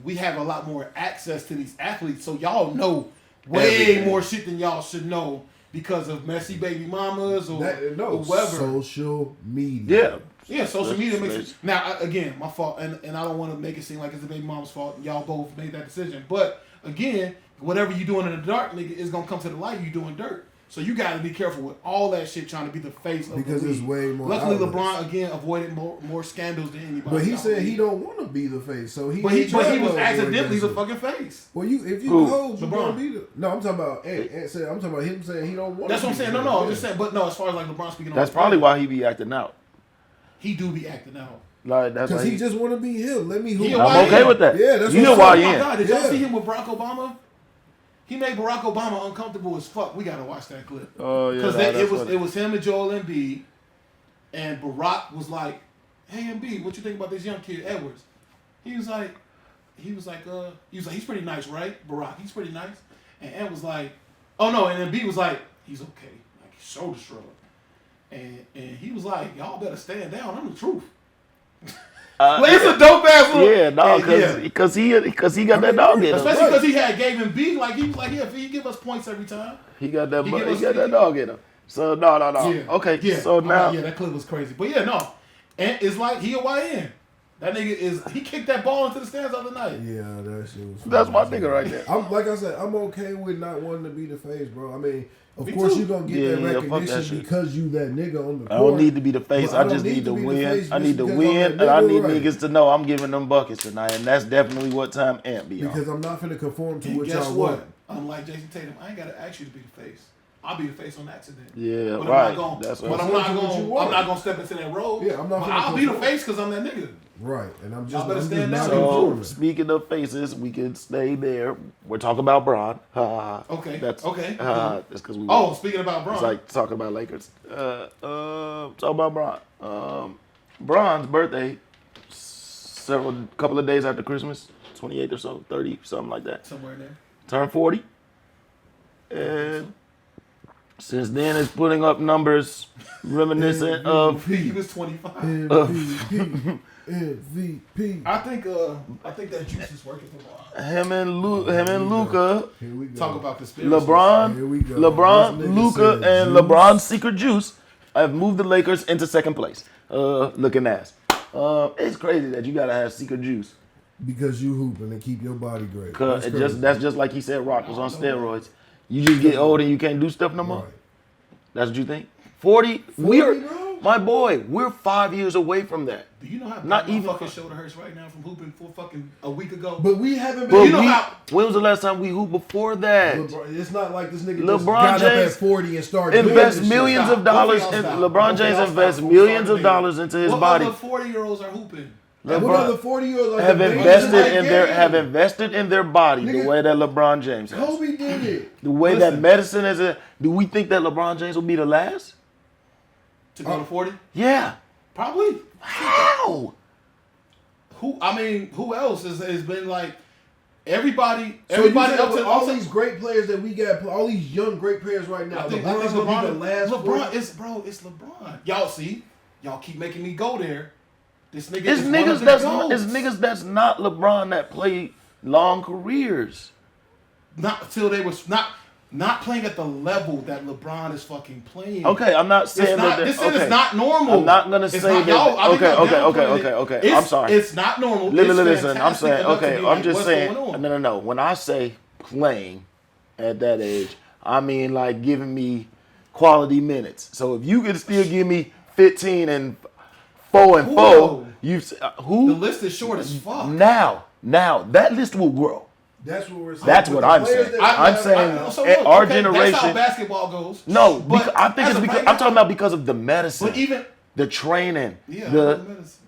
we have a lot more access to these athletes, so y'all know way Everything. more shit than y'all should know because of messy baby mamas or No, whoever. social media. Yeah. Yeah, social media makes Let's- it. Now, again, my fault, and I don't want to make it seem like it's the baby mama's fault. Y'all both made that decision. But, again, whatever you're doing in the dark, nigga, is going to come to the light. You doing dirt. So you got to be careful with all that shit trying to be the face of Because the it's league. way more Luckily, outlets. LeBron, again, avoided more scandals than anybody. But he else. said he don't want to be the face, so he. But he tried to was avoid accidentally that the shit. fucking face. Well, if you Who? hold, you LeBron. gonna be the. No, I'm talking about Ant said. I'm talking about him saying he don't want. That's what I'm saying. No, I'm just saying. But no, as far as like LeBron speaking on That's his probably page, why he be acting out. he do be acting out. Like that's because why he just want to be him. Let me. He a I'm okay with that. Yeah, that's you what know I'm why saying. Oh my God, did y'all Yeah. see him with Barack Obama? He made Barack Obama uncomfortable as fuck. We gotta watch that clip. Oh yeah, Because it was him and Joel Embiid, and Barack was like, "Hey, MB, what you think about this young kid, Edwards?" He was like, he's pretty nice, right? Barack, he's pretty nice. And Ed was like, oh no, and then B was like, he's okay. Like, shoulder shrug. And he was like, y'all better stand down. I'm the truth. It's a dope ass little. Yeah, no, because he got that dog in him. Especially because he had gave him B. Like, he was like, yeah, he give us points every time. He got that dog in him. So, no. Yeah. Okay, Yeah. so now. Yeah, that clip was crazy. But yeah, no. And it's like, he a YN. That nigga he kicked that ball into the stands the other night. Yeah, that shit was. That's my nigga right there. Like I said, I'm okay with not wanting to be the face, bro. I mean, of Me course too. you're gonna get that fuck that recognition shit. because you that nigga on the court. I don't need to be the face. But I just need to be the win. face I need to just because win, I'm and that I nigga, need right. niggas to know I'm giving them buckets tonight, and that's definitely what time Ant be on. Because I'm not finna conform to And what guess y'all what? want. Unlike Jason Tatum, I ain't gotta ask you to be the face. I'll be the face on accident. Yeah, But right. I'm not gonna, That's but what I'm I'm not saying. What you gonna. want. I'm not gonna step into that role. Yeah, I'm not But finna I'll be the conform. face because I'm that nigga. Right, and I'm Y'all just, better I'm stand just down. not So, conforming. speaking of faces, we can stay there. We're talking about Bron. Okay. That's Okay. That's because we. Oh, speaking about Bron. It's like talking about Lakers. Talk about Bron. Bron's birthday, couple of days after Christmas, 28 or so, 30, something like that. Somewhere in there. Turned 40. And since then, it's putting up numbers reminiscent of. He was 25. MVP. I think that juice is working for Bron. Him and Luka, Here we go. Talk about conspiracy. Here LeBron, we go. LeBron, This nigga Luka, said and juice. LeBron's secret juice have moved the Lakers into second place. Looking ass. It's crazy that you gotta have secret juice. Because you hooping and keep your body great. Cause That's that's just like he said. Rock was on steroids. You just get old and you can't do stuff no more. right. That's what you think. 40. We're bro? my boy. We're 5 years away from that. Do you know how Not bad my even- fucking shoulder hurts right now from hooping for fucking a week ago? But we haven't But been. you know how- when was the last time we hooped before that? LeBron, it's not like this nigga just LeBron got up James at 40 and started doing Invest this millions shit. of dollars. Both of y'all In, stop. LeBron Both of James y'all invests stop. millions of Stop dollars into his what body. other 40-year-olds are hooping? What LeBron other 40-year-olds have have invested in their body the Nigga, way that LeBron James has. Kobe did it. The way Listen. that medicine is a. Do we think that LeBron James will be the last? To go to 40? Yeah. Probably. How? Who else has been like everybody So everybody you up said to all these great players that we got, all these young great players right now. I think LeBron's gonna be the last. LeBron, it's LeBron. Y'all keep making me go there. This nigga It's is one of niggas the that's GOATs. it's niggas that's not LeBron that play long careers. Not until they was not playing at the level that LeBron is fucking playing. Okay, I'm not saying It's not, that. this okay. is not normal. I'm not gonna It's say not- that. y'all- I think y'all downplaying it. Okay. It's- I'm sorry. It's not normal. Listen, It's I'm fantastic saying, enough to okay, be I'm like, just what's saying, going on? no. When I say playing at that age, I mean like giving me quality minutes. So if you could still give me 15 and 4 and 4, The who? list is short as fuck. Now, that list will grow. That's what we're saying. That's But what the I'm players saying. that- I'm saying So at look, our okay, that's how generation. basketball goes. No, But I think as it's a because player- I'm talking about because of the medicine, But even the training, yeah, the medicine.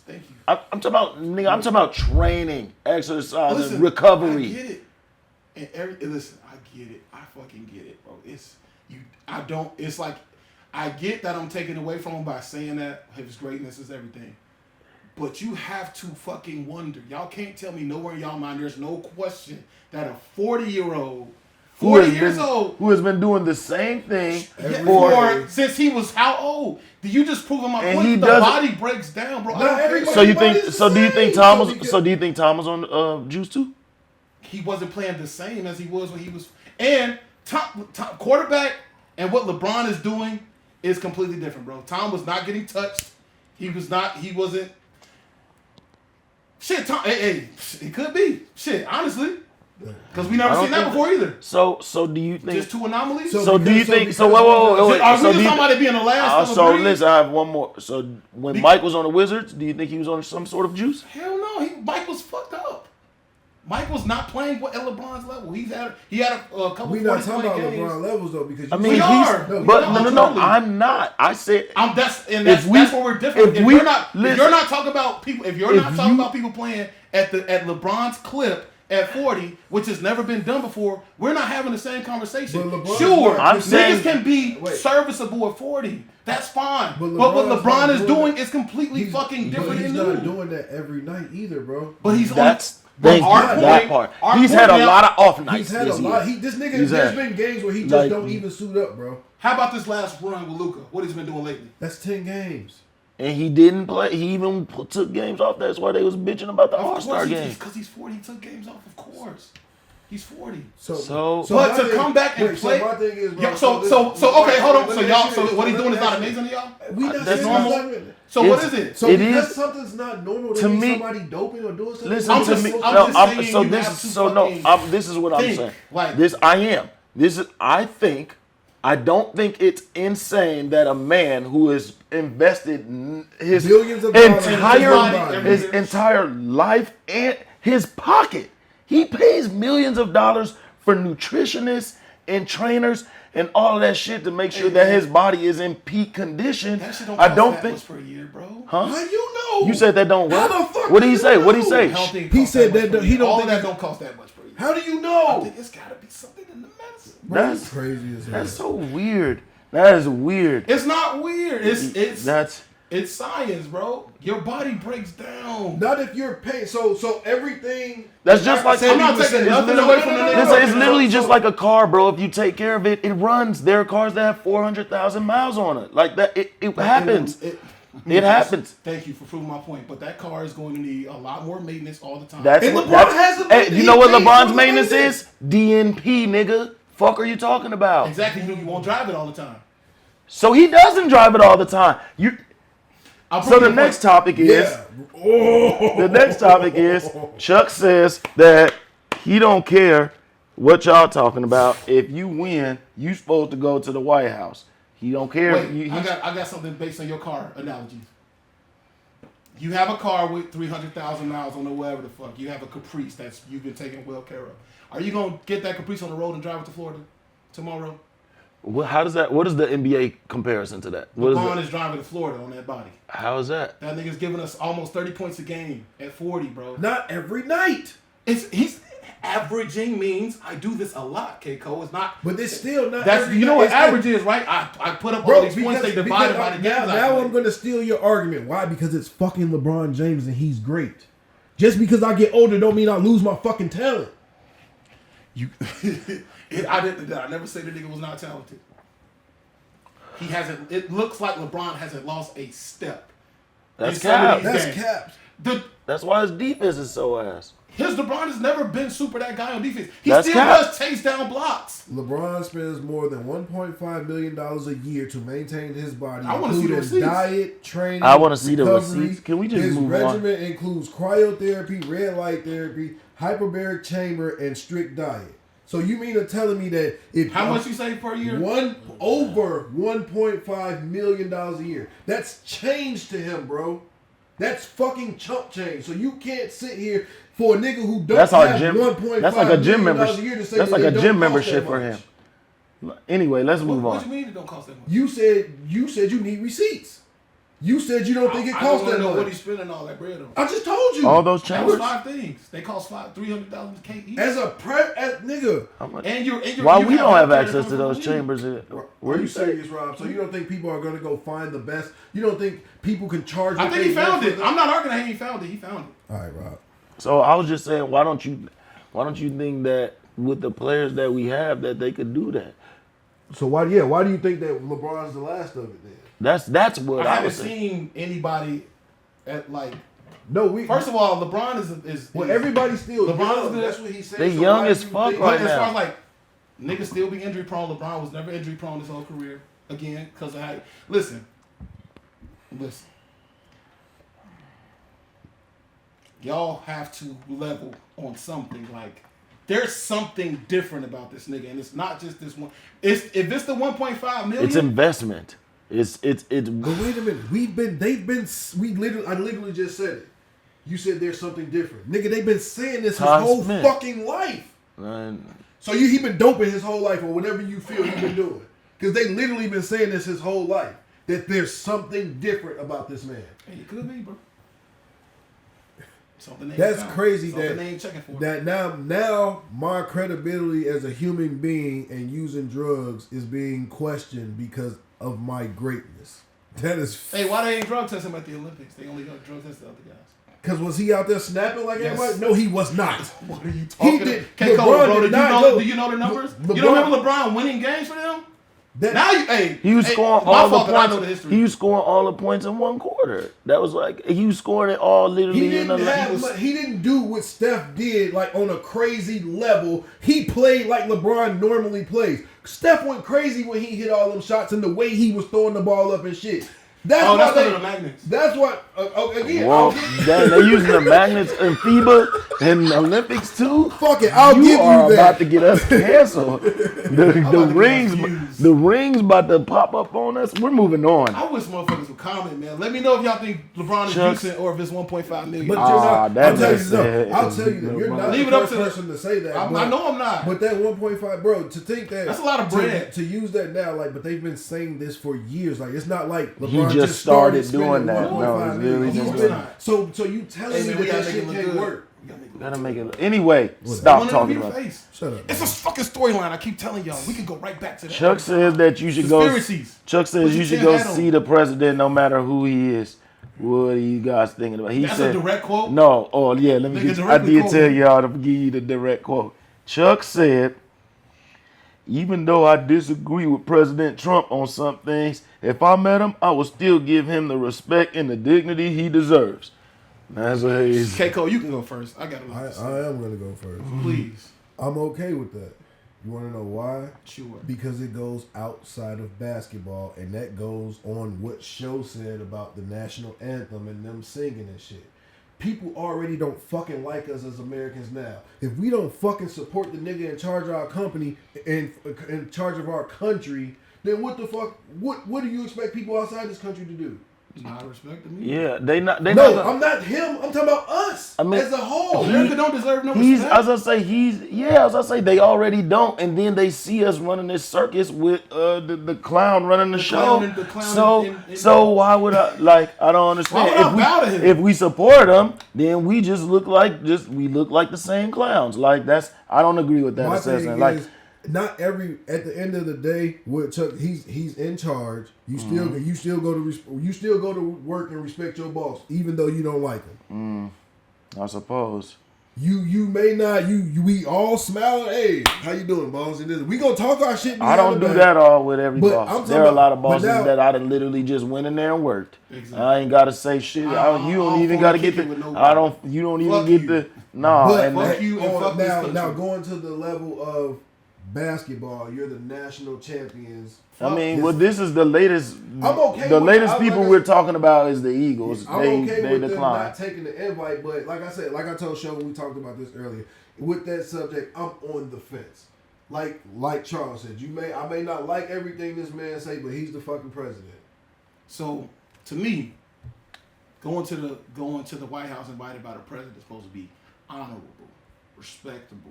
Thank you. I'm talking about, nigga. I'm talking about training, exercise, Listen, and recovery. I get it. Listen, I get it. I fucking get it, bro. I don't. It's like I get that I'm taking away from him by saying that his greatness is everything. But you have to fucking wonder. Y'all can't tell me nowhere in y'all mind there's no question that a 40-year-old, 40 years old, who has been doing the same thing since he was how old? Do you just prove my And point? he The doesn't- body breaks down, bro. I Not don't care. everybody- So you think? Everybody's So the do you think same. Tom So was? because- So do you think Tom was on juice too? He wasn't playing the same as he was when he was. And Tom quarterback and what LeBron is doing is completely different, bro. Tom was not getting touched. He wasn't. Shit, Tom. Hey, it could be. Shit, honestly. Because we I never don't seen that think before either. So do you think? Just two anomalies. So do you because- think? so So wait. Are we So just do talking you? about it being the last? So listen, I have one more. So when Mike was on the Wizards, do you think he was on some sort of juice? Hell no. Mike was fucked up. Mike was not playing at LeBron's level. He had a couple. We're not talking 40-point about games. LeBron levels though, because I you mean, We he's. are. But No, no. totally. I'm not. I said. That's If we- that's where we're different. if If we- you're not listen. if you're not talking about people, if you're If not talking you- about people playing at LeBron's clip, at 40, which has never been done before, we're not having the same conversation. But LeBron's Sure, not- niggas can be Wait. serviceable at 40. That's fine. But But what LeBron's LeBron not is doing doing that. is completely fucking different But he's and not new. doing that every night either, bro. But he's That's But thank our you, point- that part. our He's point had a now- lot of off nights. He's had a this lot. year. This nigga, He's there's had- been games where he just like- don't even suit up, bro. How about this last run with Luka? What he's been doing lately? That's 10 games. And he didn't play. He even took games off. That's why they was bitching about the All-Star game. Because he's 40, he took games off, of course. He's 40. So- But my to thing- come back and wait, play. So my thing is, bro, Yeah, this- okay, hold on. let So me y'all, ask so you this. what he's Let doing me is not ask you amazing to y'all? We not That's saying normal. it's not- So what It's- is it? So It because is- something's not normal, to to me, me- somebody doping or doing something. Listen I'm to just- me. I'm No, just I'm, saying so you this have is to so no. fucking This is what I'm think, saying. like- This I am. This is. I think. I don't think it's insane that a man who has invested his Billions of dollars entire in his his body. entire life and his pocket. He pays millions of dollars for nutritionists and trainers and all of that shit to make sure that his body is in peak condition. That shit don't I cost don't that think. much per year, bro. Huh? How you know? You said that don't How work. the fuck What did do he you say? What did he know? say? I don't think it He costs said much that per he year. don't All think that it- don't cost that much per year. How do you I know? think it's gotta be something in the medicine. That's Crazy as hell. That's so weird. That is weird. It's not weird. It's That's science, bro. Your body breaks down. Not if you're paying. So everything. just like I'm not taking nothing away from the nigga. Listen, it's literally So- just like a car, bro. If you take care of it, it runs. There are cars that have 400,000 miles on it. Like that, it happens. It happens. Thank you for proving my point. But that car is going to need a lot more maintenance all the time. That's And what. LeBron That's, hasn't hey, been- you know what he paid LeBron's for the maintenance maintenance. is? DNP, nigga. Fuck, are you talking about? Exactly. You won't drive it all the time. So he doesn't drive it all the time. You. I'll So prove the your next point. topic is. Yeah. Oh. The next topic is Chuck says that he don't care what y'all talking about. If you win, you supposed to go to the White House. He don't care. Wait, I got something based on your car analogy. You have a car with 300,000 miles on it, whatever the fuck. You have a Caprice that's you've been taking well care of. Are you gonna get that Caprice on the road and drive it to Florida tomorrow? How does that? What is the NBA comparison to that? What is LeBron it? is driving to Florida on that body. How is that? That nigga's giving us almost 30 points a game at 40, bro. Not every night. He's averaging means I do this a lot, Keiko. It's not. But it's still not. That's every you know night. what It's average is, right? I put up all Bro, these points they because divided by the games. I now play. I'm going to steal your argument. Why? Because it's fucking LeBron James and he's great. Just because I get older don't mean I lose my fucking talent. I never say the nigga was not talented. He hasn't. It looks like LeBron hasn't lost a step. That's in some of cap. these That's games. caps. That's why his defense is so ass. His LeBron has never been super that guy on defense. He That's still cap. does chase down blocks. LeBron spends more than $1.5 million a year to maintain his body, I wanna see the including receipts. diet, training. I wanna see the recovery. receipts. Can we just his move on? regimen includes cryotherapy, red light therapy, hyperbaric chamber, and strict diet. So you mean to telling me that if How much you save per year? over $1.5 million a year? That's change to him, bro. That's fucking chump change. So you can't sit here for a nigga who don't That's our have gym. $1.5 That's like a gym million membership. a year to say That's that like they a don't gym cost membership that for much. him. Anyway, let's move What on. you mean it don't cost that much? You said you need receipts. You said you don't think it I costs don't that know what much. he's spending all that bread on. I just told you. All those That was chambers. 5 things. They cost 300,000 K each. As a nigga. How much? And you're Why you we don't have healthcare access to from those the league. chambers? Where are you serious, Rob? So you don't think people are going to go find the best? You don't think people can charge? I what think they he found want it. for I'm not arguing that he found it. He found it. All right, Rob. So I was just saying, why don't you think that with the players that we have that they could do that? So why do you think that LeBron's the last of it then? That's what I I haven't was saying. seen anybody at like. No, we. First of all, LeBron is well, everybody's still LeBron's young. good. That's what he said. They So young why as do you fuck think- right But as now. far as like niggas still be injury prone, LeBron was never injury prone his whole career. Again, because of how. Listen. Y'all have to level on something. Like there's something different about this nigga, and it's not just this one. If it's the 1.5 million, It's investment. It's But wait a minute. I literally just said it. You said there's something different. Nigga, they've been saying this his Todd whole Smith. fucking life. So he been doping his whole life or whatever you feel he been doing. Because they literally been saying this his whole life. That there's something different about this man. hey, it could be, bro. Something ain't That's found. crazy Something they ain't checking for. that now my credibility as a human being and using drugs is being questioned because of my greatness. That is. Hey, why they ain't drug test him at the Olympics? They only got drug test the other guys. Because was he out there snapping like Yes. everybody? No, he was not. What are you talking He about? did. K. Cole, LeBron bro, did not go. do you know the numbers? LeBron- You don't remember LeBron winning games for them? That, Now you, hey, He was hey, scoring my all the fault that I know the points. history. He was scoring all the points in one quarter. That was like he was scoring it all literally he in didn't a have. He didn't do what Steph did like on a crazy level. He played like LeBron normally plays. Steph went crazy when he hit all them shots and the way he was throwing the ball up and shit. That's why that's they, one of the magnets. That's what again. Well, they're using the magnets in FIBA and Olympics too. Fuck it, I'll You give you are that. about to get us canceled. The about to rings, get confused. the rings about to pop up on us. We're moving on. I wish motherfuckers would comment, man. Let me know if y'all think LeBron is Chucks. decent or if it's 1.5 million. But you're Ah, not. that I'll tell you makes something. sense. I'll tell you that you're not Leave the it up first to the- person to say that. I but- know I'm not. But that 1.5, bro, to think that That's a lot of bread. To use that now, like, but they've been saying this for years. Like, it's not like He LeBron just started spending doing that. 1.5 No, it's million. really He's just been- not. so you telling Hey, me man, we that gotta that make shit it look can't good. work? Gotta make it. Anyway, I stop want it to talking be about. face. Shut up. It's a fucking storyline. I keep telling y'all. We can go right back to that. Chuck says that you should go. Conspiracies. Chuck Put says your you should tin go hat on. see the president, no matter who he is. What are you guys thinking about? He That's said, a direct quote. No. Oh yeah. Let me. Nigga, I directly did quote tell me. y'all to give you the direct quote. Chuck said, "Even though I disagree with President Trump on some things, if I met him, I would still give him the respect and the dignity he deserves." That's what he's. Keiko, you can go first. I got to I am gonna go first. Please. I'm okay with that. You want to know why? Sure. Because it goes outside of basketball, and that goes on what Show said about the national anthem and them singing and shit. People already don't fucking like us as Americans now. If we don't fucking support the nigga in charge of our company and in charge of our country, then what the fuck? What do you expect people outside this country to do? I respect me. Yeah, they not. They No, not. I'm not him. I'm talking about us I mean, as a whole. America don't deserve no He's respect. as I say, they already don't, and then they see us running this circus with the clown running the show. clown and- the clown so and- so why would I like? I don't understand. Why would I bow to him? If we support him, then we just look like the same clowns. Like that's I don't agree with that My assessment. thing Like is, not every at the end of the day, with Chuck, he's in charge. You still go to work and respect your boss, even though you don't like him. I suppose. You may not we all smile. Hey, how you doing, boss? And this, we gonna talk our shit. I don't do behind that all with every But boss. I'm talking There are a lot about- of but bosses now- that I done literally just went in there and worked. Exactly. I ain't gotta say shit. You don't even gotta get kick it with the. nobody. You don't even Fuck get you. the. No, But and fuck that- you and fuck this now country. going to the level of basketball, you're the national champions. I mean, well, this is the latest. I'm okay The with latest that. people Like I we're said- talking about is the Eagles. I'm They okay with them declined. not taking the invite, but like I said, like I told Show when we talked about this earlier, with that subject, I'm on the fence. Like Charles said, I may not like everything this man say, but he's the fucking president. So, to me, going to the White House invited by the president is supposed to be honorable, respectable.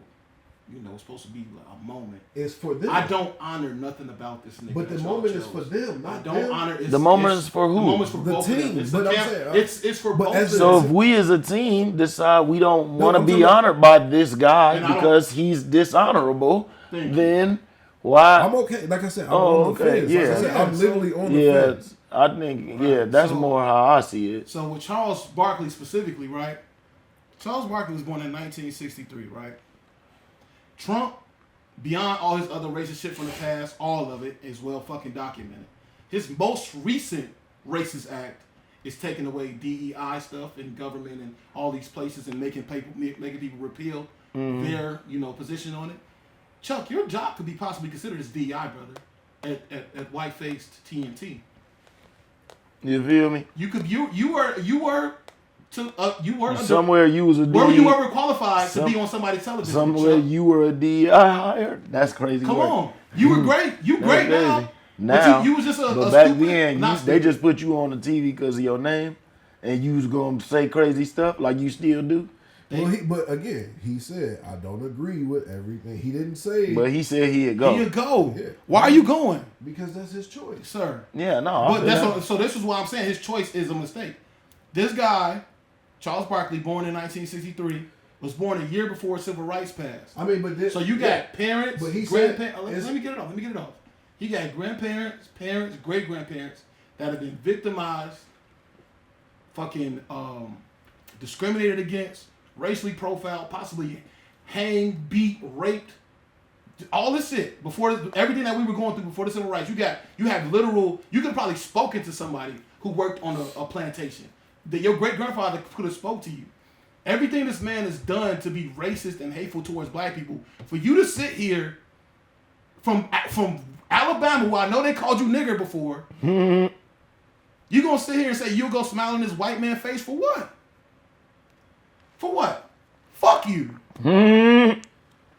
You know, it's supposed to be like a moment. It's for them. I don't honor nothing about this nigga. But the that y'all moment is chose. for them, not I don't them. honor. The moment is for who? The moment's for The both of them. team, It's but the I'm camp- saying, it's for but both. as of a- them. So if we as a team decide we don't want to I'm be talking about- honored by this guy And I don't- because he's dishonorable, Thank you. then why? I'm okay. Like I said, I'm Oh, on the okay, fence. yeah. Like I said, I'm Yeah, literally on the Yeah, fence. I think that's So- more how I see it. So with Charles Barkley specifically, right? Charles Barkley was born in 1963, right? Trump, beyond all his other racist shit from the past, all of it is well fucking documented. His most recent racist act is taking away DEI stuff in government and all these places and making people repeal their position on it. Chuck, your job could be possibly considered as DEI, brother, at white-faced TNT. You feel me? You were Somewhere you was a where were DE you ever qualified to be on somebody's television? Somewhere Chuck? you were a DEI hire. That's crazy. Come work. on, you were great. You That's great crazy. now. Now, but you was just a but back stupid, then, not they stupid. just put you on the TV because of your name, and you was gonna say crazy stuff like you still do. Well, but again, he said, I don't agree with everything. He didn't say, But he said he'd go. Here you go. Yeah. Why are you going, because that's his choice. sir? Yeah, no. I But feel that's that. what, so. This is why I'm saying his choice is a mistake. This guy Charles Barkley, born in 1963, was born a year before civil rights passed. I mean, but So you got parents, but he said, grandparents. Let me get it off. You got grandparents, parents, great grandparents that have been victimized, fucking discriminated against, racially profiled, possibly hanged, beat, raped, all this shit before everything that we were going through before the civil rights. You have literal. You could have probably spoken to somebody who worked on a plantation. That your great grandfather could have spoke to you. Everything this man has done to be racist and hateful towards black people. For you to sit here from Alabama, where I know they called you nigger before, you gonna sit here and say you'll go smile in this white man's face for what? For what? Fuck you.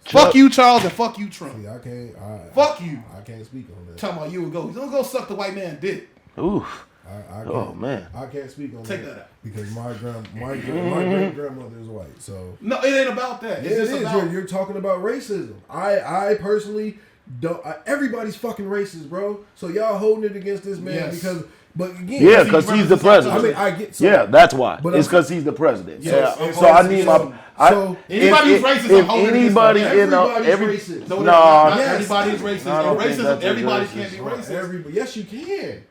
Fuck you, Charles, and fuck you, Trump. See, I can't. Fuck you. I can't speak on that. Talking about you would go. Don't go suck the white man dick. Oof. I can't, Oh man. I can't speak on Take that. that out. Because my great grandmother is white. So No, it ain't about that. yeah, It's it just is. about You're talking about racism. I personally don't. Everybody's fucking racist, bro. So y'all holding it against this man Yes. because. But again, Yeah, because he's the president. I mean, I get. So, Yeah, that's why. But It's I'm- because he's the president. Yes, Yeah. of So course. I need my. So anybody who's racist, I'm holding it against anybody them. in Everybody's racist. No, No, not yes. everybody is racist. No, I don't And think racism, that's everybody racist. can't be racist. Yes, you can.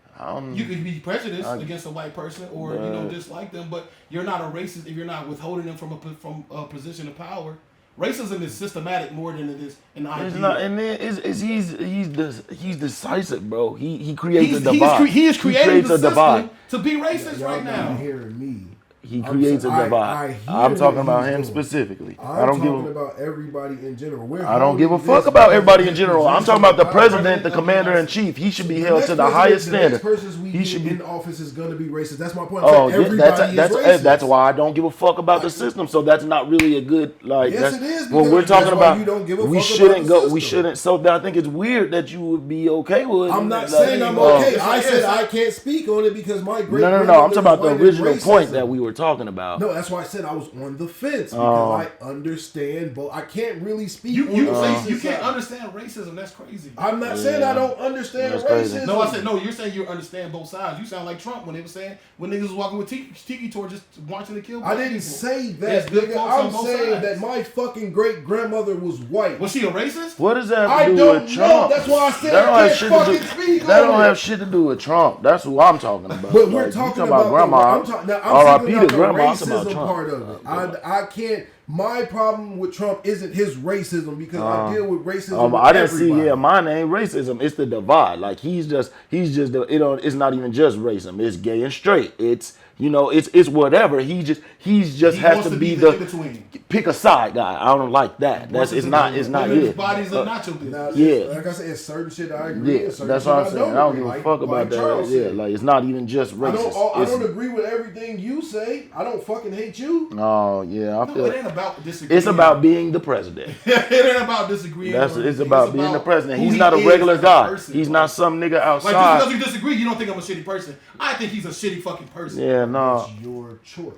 You can be prejudiced against a white person or dislike them, but you're not a racist if you're not withholding them from a position of power. Racism is systematic more than it is an idea. It's not, and then he's decisive, bro. He creates a divide. He is creating creates the a divide. system to be racist Y'all right not now. hearing me. He creates a divide. I'm talking about him specifically. I don't talking give. about everybody in general. I don't give a fuck about everybody in general. I'm talking about the president, the commander in chief. He should be held to the highest standard. The next person we He get should be. in office is going to be racist. That's my point. Oh, Everybody yeah, is racist. that's why I don't give a fuck about the system. So that's not really a good like. Yes, that's, it is, when because we're talking that's why about, you don't give a we fuck shouldn't about the go. We system. shouldn't. So I think it's weird that you would be okay with. I'm not like, saying I'm okay. I said I can't speak on it because my great No. I'm talking about the original point that we were talking about. No, that's why I said I was on the fence because I understand both. I can't really speak. You on the say you racist can't side. understand racism. That's crazy. I'm not saying I don't understand That's crazy. racism. No, I said no. You're saying you understand both sides. You sound like Trump when they were saying when niggas was walking with tiki torches marching to kill black I didn't people. say There's that, good nigga. folks on I'm both saying sides. that my fucking great grandmother was white. Was she a racist? What does that I have to do don't with know. Trump? That's why I said That don't I have can't shit to do. fucking speak That on don't it. have shit to do with Trump. That's who I'm talking about. But we're Like, you talking about grandma. I'm talking R.I.P. about to grandma. I'm the talking about racism Trump. part of it. I can't. My problem with Trump isn't his racism because I deal with racism. With I didn't see. everybody. Yeah, mine ain't racism. It's the divide. Like he's just. It's not even just racism. It's gay and straight. It's it's whatever. He just He has wants to be in the between. pick a side guy. I don't like that. It's not Women's it. bodies are not your business. Now, Yeah. like I said, it's certain shit I agree. Yeah, and certain that's shit what I'm saying. I don't give a agree, fuck about like that. Charles Yeah, said. like it's not even just I racist. don't agree with everything you say. I don't fucking hate you. Oh yeah, I No, feel it ain't about disagreeing. it's about being the president. it ain't about disagreeing. It's or anything. about being the president. who He's he not a is regular as a guy. person, He's bro. not some nigga Like just outside. because you disagree, you don't think I'm a shitty person. I think he's a shitty fucking person. Yeah, no. It's your choice.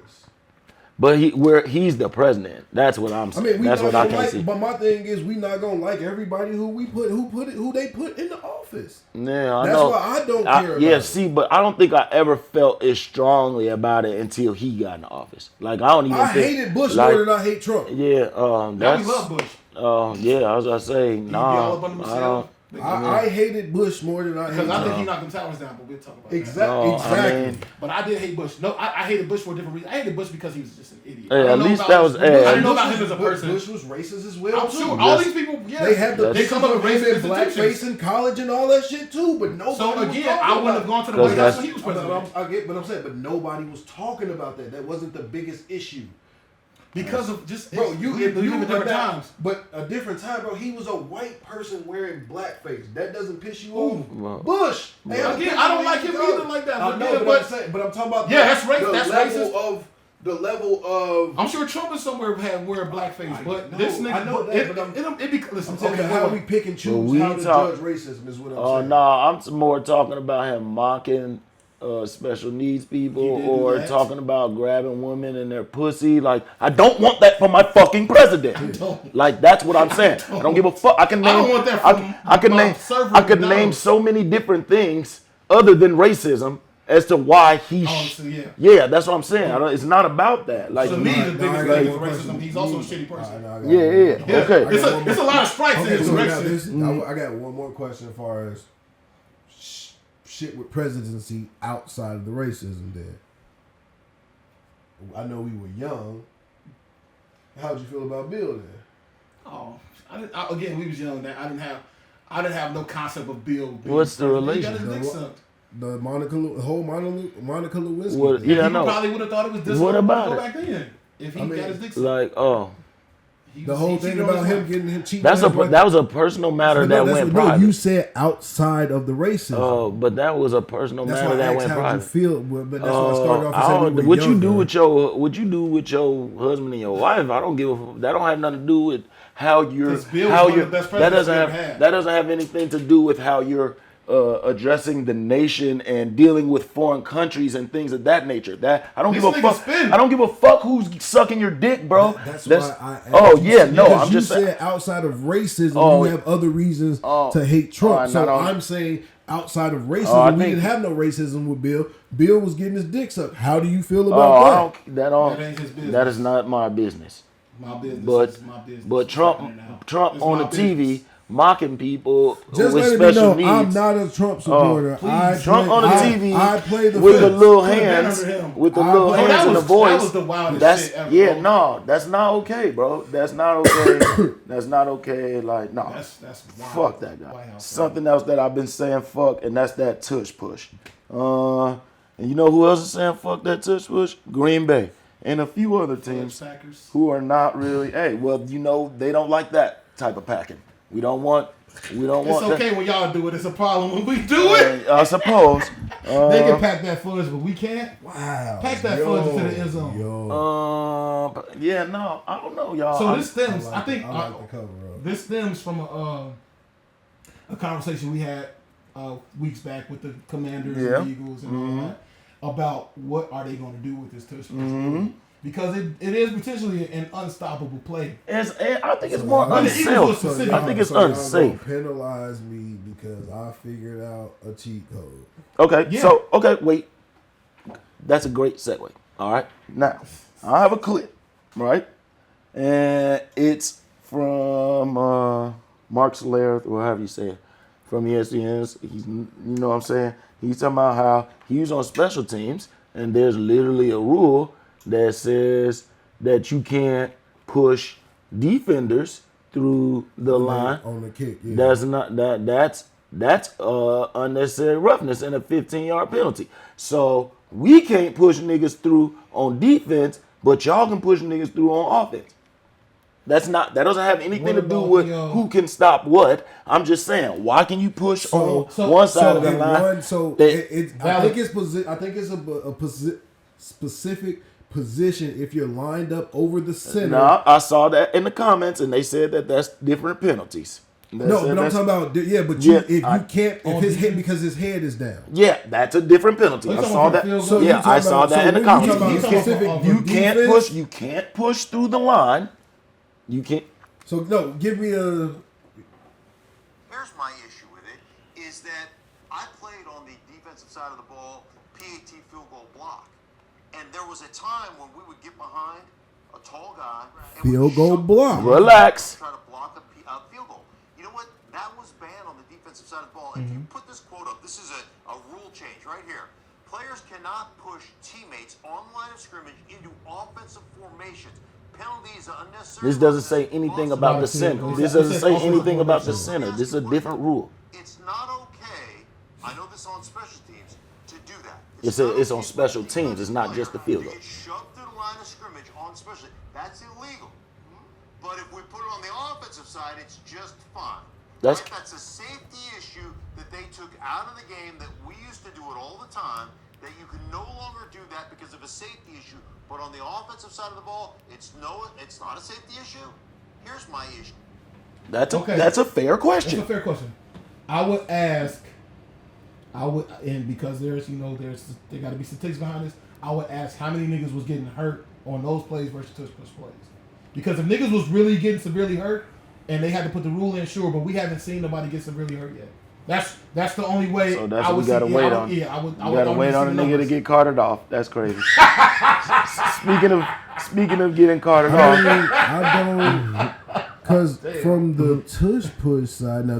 But he's the president. That's what I'm I saying. mean, we That's not what I gonna can't see. But my thing is, we not gonna like everybody who they put in the office. Yeah, I That's know. why I don't care about Yeah, it. see, but I don't think I ever felt as strongly about it until he got in the office. Like I don't even. I think, hated Bush like, more than I hate Trump. Yeah, Now that's. we love Bush. Yeah, I was gonna say, He be all up under I Michelle. don't. I hated Bush more than I Because hate I think Trump. he knocked them towers down, but we'll talk about Exactly. No, Exactly. I mean, But I did hate Bush. No, I hated Bush for a different reason. I hated Bush because he was just an idiot. Hey, I don't at know least about that was- his- hey, I at didn't know about Bush him as a was- person. Bush was racist as well. I'm too. sure all these people, yeah, They had the they come up with racist blackface institutions. in college and all that shit too, but nobody. So was again, talking I wouldn't about have gone to the Because White House when he was president. I get, but I'm saying, but nobody was talking about that. That wasn't the biggest issue. Because of just Bro, you live in but different that- times. But a different time, bro. He was a white person wearing blackface. That doesn't piss you Ooh. off. Well, Bush. Hey, Again, I don't like him either like that. I But know, yeah, but but I'm saying, but I'm talking about Yeah, that's racist. the That's level racist. of the level of. I'm sure Trump is somewhere wearing blackface, but know, this nigga, I know that, but listen, I'm telling you okay, how wait, we wait. pick and choose we how to talk- judge racism is what I'm Oh saying. no, I'm more talking about him mocking special needs people He did do or that. talking about grabbing women in their pussy. Like I don't want that for my fucking president. Like that's what I'm saying. I don't give a fuck. I can name. don't want that I from can my name. server I could at name McDonald's. so many different things other than racism as to why he. yeah, that's what I'm saying. It's not about that. Like, to me, the biggest I thing is got racism. He's also a shitty person. Okay. It's a lot of strikes in his direction. I got one more question as far as shit with presidency outside of the racism there. I know we were young. How'd you feel about Bill then? Oh, again, we was young. Then I didn't have no concept of Bill. What's the relation? He got his dick sucked. The Monica Lewinsky. What, thing. yeah, I He know. probably would have thought it was this. What about it? Back then, if he got his dick sucked. Like, The whole thing about him getting him cheating. that was a personal matter that went private. You said outside of the racism. But that was a personal matter that went private. How you feel? But that's why I started off and said what you do with your husband and your wife, I don't give a. That don't have nothing to do with how you're. That doesn't have anything to do with how you're addressing the nation and dealing with foreign countries and things of that nature. That I don't give a fuck. I don't give a fuck who's sucking your dick, bro. That's why I asked I'm just saying outside of racism, you have other reasons to hate Trump. So I'm saying outside of racism, we didn't have no racism with Bill. Bill was getting his dick sucked. How do you feel about that? That ain't his business. That is not my business. My business is my business. But Trump on the TV mocking people just with letting me special know, needs. I'm not a Trump supporter. Trump on the TV I play the with fence. the little hands, with the little hands and the voice. That was the wildest shit ever. No, that's not okay, bro. That's not okay. That's not okay. Like, no, that's wild. Fuck that guy. Something else that I've been saying fuck, and that's that tush push. And you know who else is saying fuck that tush push? Green Bay and a few other teams who are not really. Hey, well, they don't like that type of packing. We don't want. It's okay when y'all do it. It's a problem when we do it. I suppose. They can pack that fudge, but we can't. Wow. Pack that fudge into the end zone. I don't know, y'all. So this stems. I think the cover up. This stems from a conversation we had weeks back with the Commanders and Eagles and all that about what are they going to do with this tush push. Because it is potentially an unstoppable play. I think it's more unsafe. I think it's unsafe. Penalize me because I figured out a cheat code. Okay, wait. That's a great segue. All right, now I have a clip, right, and it's from Mark Solera, or however you say it, from ESPN. You know what I'm saying? He's talking about how he was on special teams, and there's literally a rule that says that you can't push defenders through the line on the kick. Yeah. That's unnecessary roughness and a 15-yard penalty. So we can't push niggas through on defense, but y'all can push niggas through on offense. That doesn't have anything to do with who can stop what. I'm just saying, why can you push on one side of the line? I think it's a specific position if you're lined up over the center. No, I saw that in the comments, and they said that that's different penalties. But I'm talking about if you can't his head because his head is down. Yeah, that's a different penalty. I saw that. I saw that in the comments. You can't push through the line. You can't. So no, give me a. Here's my issue with it is that I played on the defensive side of the ball, PAT field goal block. And there was a time when we would get behind a tall guy and field goal block. Relax. Try to block a field goal. You know what? That was banned on the defensive side of the ball. If you put this quote up, this is a rule change right here. Players cannot push teammates on line of scrimmage into offensive formations. Penalties are unnecessary. This doesn't say anything about the center. This doesn't say anything about the center. This is a different rule. It's not okay. I know this on special teams to do that. It's on special teams. It's not just the field goal. Get shoved through the line of scrimmage on special. That's illegal. But if we put it on the offensive side, it's just fine. That's a safety issue that they took out of the game that we used to do it all the time, that you can no longer do that because of a safety issue. But on the offensive side of the ball, it's not a safety issue. Here's my issue. That's a fair question. That's a fair question. I would ask, and because there got to be statistics behind this, I would ask how many niggas was getting hurt on those plays versus tush push plays. Because if niggas was really getting severely hurt and they had to put the rule in, sure, but we haven't seen nobody get severely hurt yet. That's the only way. So that's I what would we gotta see, wait I would, on. Yeah, I would. You gotta wait on a nigga to get carted off. That's crazy. Speaking of getting carted off, I don't, because from the tush push side, now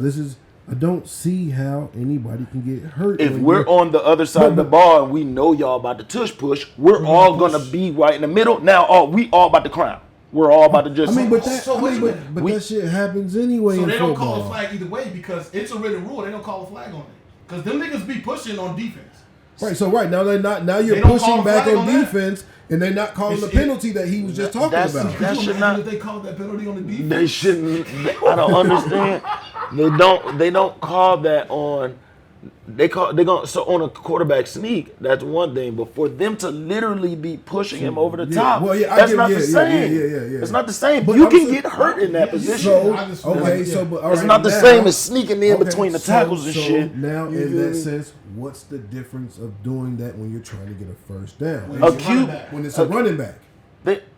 I don't see how anybody can get hurt. If when we're you're- on the other side of the ball and we know y'all about the tush push, we're all gonna be right in the middle. Now, we all about to crown. We're all about to just. but that shit happens anyway So in they don't football. call a flag either way because it's a written rule. They don't call a flag on it because them niggas be pushing on defense. Right, so now they're not. Now you're They don't pushing call a back flag on on that. defense, and they're not calling the penalty that he was just talking that's- about. that Could you should imagine not- if they called that penalty on the defense? They shouldn't. I don't understand. They don't call that on. So on a quarterback sneak, that's one thing. But for them to literally be pushing him over the top, that's not the same. Yeah. It's not the same. But You I'm can saying- get hurt in that position. So I just feel like, okay, yeah. so but all It's right, not the now- same as sneaking in okay, between the tackles and shit. Now, You in feel that me? sense, what's the difference of doing that when you're trying to get a first down? When A it's cute- running back. When it's a running back.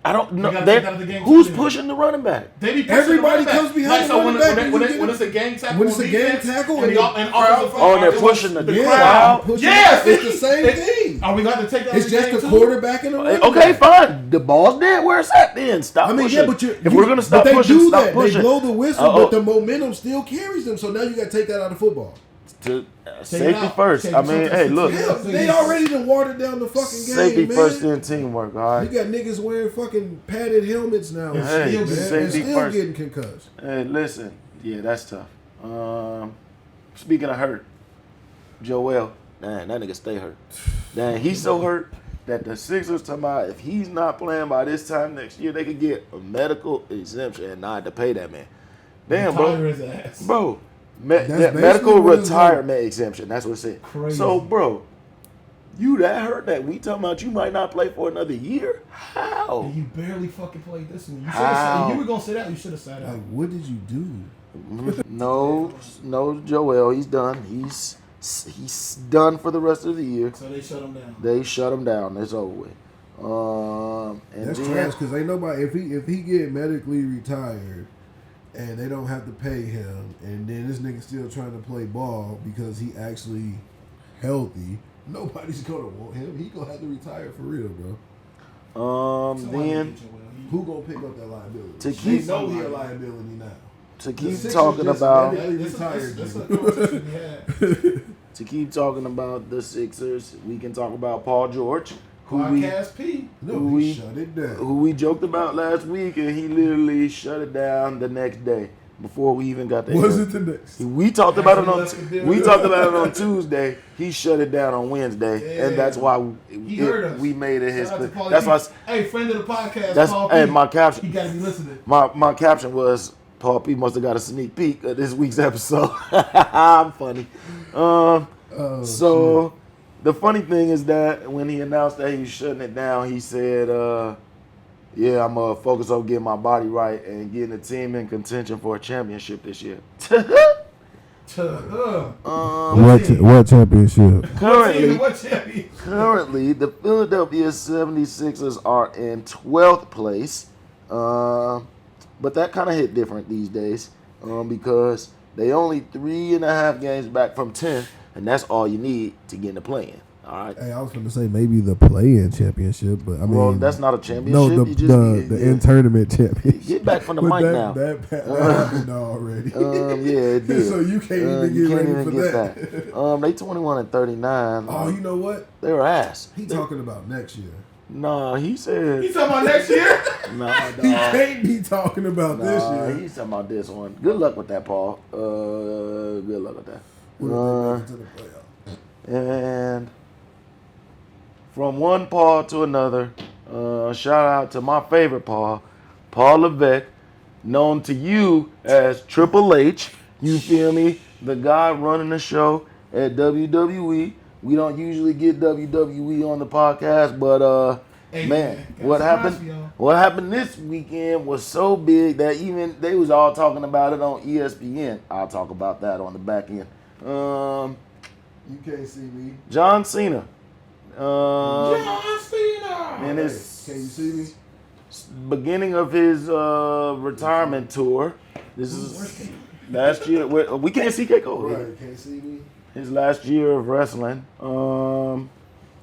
I don't know. gotta take that out of the game Who's too, pushing the running back? They be pushing Everybody the running comes back. behind Like, the so running back when it's a gang tackle, when it's on a gang defense, tackle and and the the offensive Oh, they're it pushing was the Yeah, crowd. pushing- Yes, it's the same thing. Are we going to take that? It's out of just the a game too? quarterback and a running Okay, back. fine. The ball's dead. Where it's at then? Stop I mean, pushing. yeah, but if we're gonna stop but they pushing, do stop that. pushing. They blow the whistle, Uh-oh. but the momentum still carries them. So now you got to take that out of football. To, it safety out. first. Take I it mean, something hey, look. serious. Hell, they already done watered down the fucking game, Safety man. first, then teamwork. All You right. got niggas wearing fucking padded helmets now. and Hey, shit, man, safety and still first. getting concussed. hey, listen. Yeah, that's tough. Speaking of hurt, Joel. Man, that nigga stay hurt. Dang, he's so hurt that the Sixers talking about if he's not playing by this time next year, they could get A medical exemption and not have to pay that man. damn, Retire bro. his ass. Bro, That's that basically medical what it's retirement exemption. That's what it said. Crazy. So, bro, you that hurt that we talking about you might not play for another year? How? And you barely fucking played this one. You should How? have. You were gonna sit out. You should have sat out. Like, what did you do? No, Joel. He's done. He's done for the rest of the year. So they shut him down. They shut him down. It's over with. And That's then, trash because ain't nobody. If he get medically retired and they don't have to pay him, and then this nigga still trying to play ball because he actually healthy, nobody's gonna want him. He gonna have to retire for real, bro. then Who gonna pick up that liability? To They keep- know he a liability now. to keep Sixers talking just about medically This retired. is a nigga. conversation we had. to keep talking about the Sixers, we can talk about Paul George, who Podcast P. No, Who he we- shut it down. we joked about last week, and he literally shut it down the next day before we even got there. Was it the next? We talked about it on Actually, let's we do talked it. about it on Tuesday. He shut it down on Wednesday, Yeah. and that's why He heard us. we made it his. Shout out to Paulie That's P. why Hey, friend of the podcast, that's Paul hey P. my caption. He gotta be listening. My caption was Paul P must have got a sneak peek of this week's episode. I'm funny. So the funny thing is that when he announced that he was shutting it down, he said, "Yeah, I'm gonna focus on getting my body right and getting the team in contention for a championship this year." What championship? What champion? Currently, the Philadelphia 76ers are in 12th place. But that kind of hit different these days because they only 3.5 games back from 10th, and that's all you need to get in the play-in. All right. Hey, I was going to say maybe the play-in championship, but I mean, Well, that's not a championship. no, You just the in-tournament championship. Get back from the But mic that, now. That happened already. Yeah, it did. So you can't even You get can't ready even for get that. They 21-39. Oh, you know what? They were ass. He talking about next year. Nah, he said. You talking about next year? Nah, He can't be talking about this Nah, year. he's talking about this one. Good luck with that, Paul. Good luck with that. We'll make it to the playoffs. And from one Paul to another, shout out to my favorite Paul, Paul Levesque, known to you as Triple H. You feel me? The guy running the show at WWE. We don't usually get WWE on the podcast, but Hey, man, got what some happened? eyes for y'all. What happened this weekend was so big that even they was all talking about it on ESPN. I'll talk about that on the back end. You can't see me. John Cena. John Cena. In his Can you see me? beginning of his retirement tour. This is last year, we can't see K. Cole. Right, can't see me. His last year of wrestling.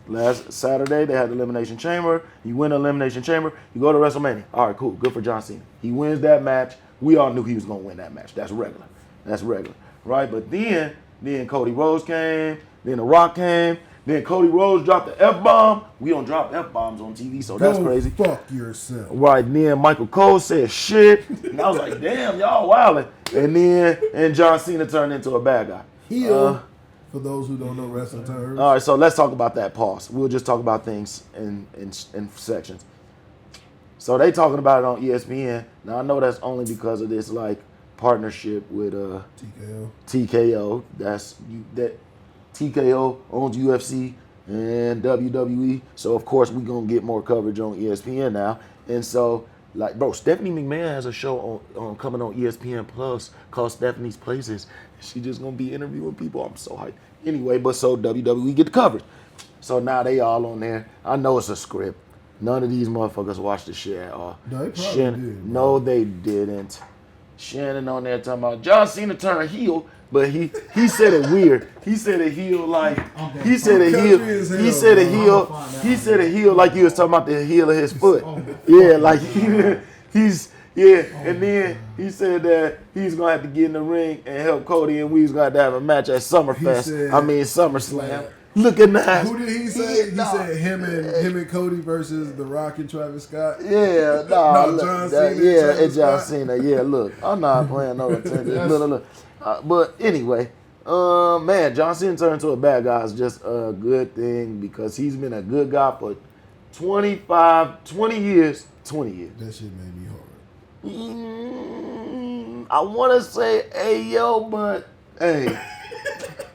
Last Saturday, they had the Elimination Chamber. You win the Elimination Chamber, you go to WrestleMania. All right, cool. Good for John Cena. He wins that match. We all knew he was going to win that match. That's regular. Right? But then Cody Rhodes came. Then The Rock came. Then Cody Rhodes dropped the F-bomb. We don't drop F-bombs on TV, so that's crazy. Fuck yourself. Right, then Michael Cole said shit. And I was like, damn, y'all wildin'. And John Cena turned into a bad guy. Heel. For those who don't know wrestling terms. All right, so let's talk about that. Pause. We'll just talk about things in sections. So they talking about it on ESPN. Now I know that's only because of this like partnership with TKO. That TKO owns UFC and WWE. So of course we gonna get more coverage on ESPN now. And so like, bro, Stephanie McMahon has a show on coming on ESPN Plus called Stephanie's Places. She just gonna be interviewing people. I'm so hyped. Anyway, but so WWE get the coverage. So now they all on there. I know it's a script. None of these motherfuckers watched the shit at all. No, they probably did. No, they didn't. Shannon on there talking about John Cena turned heel, but he said it weird. He said it heel like he said it heel. He said it heel. He said it heel like he was talking about the heel of his foot. Yeah, like he's. Yeah, and then he said that he's going to have to get in the ring and help Cody, and we was going to have a match at SummerSlam. Look at that. Who did he say? He said him and Cody versus The Rock and Travis Scott. Yeah, John Cena. And John Cena. Yeah, look, I'm not playing no attention. Look. But anyway, man, John Cena turned into a bad guy is just a good thing because he's been a good guy for 20 years. That shit made me hard. I want to say, hey, yo, but, hey,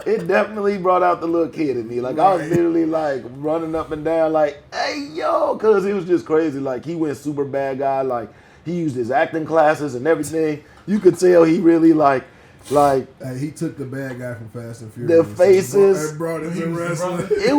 it definitely brought out the little kid in me. Like, I was literally, like, running up and down, like, hey, yo, because it was just crazy. Like, he went super bad guy. Like, he used his acting classes and everything. You could tell he really, like, hey, he took the bad guy from Fast and Furious. The faces. And brought him to wrestling. It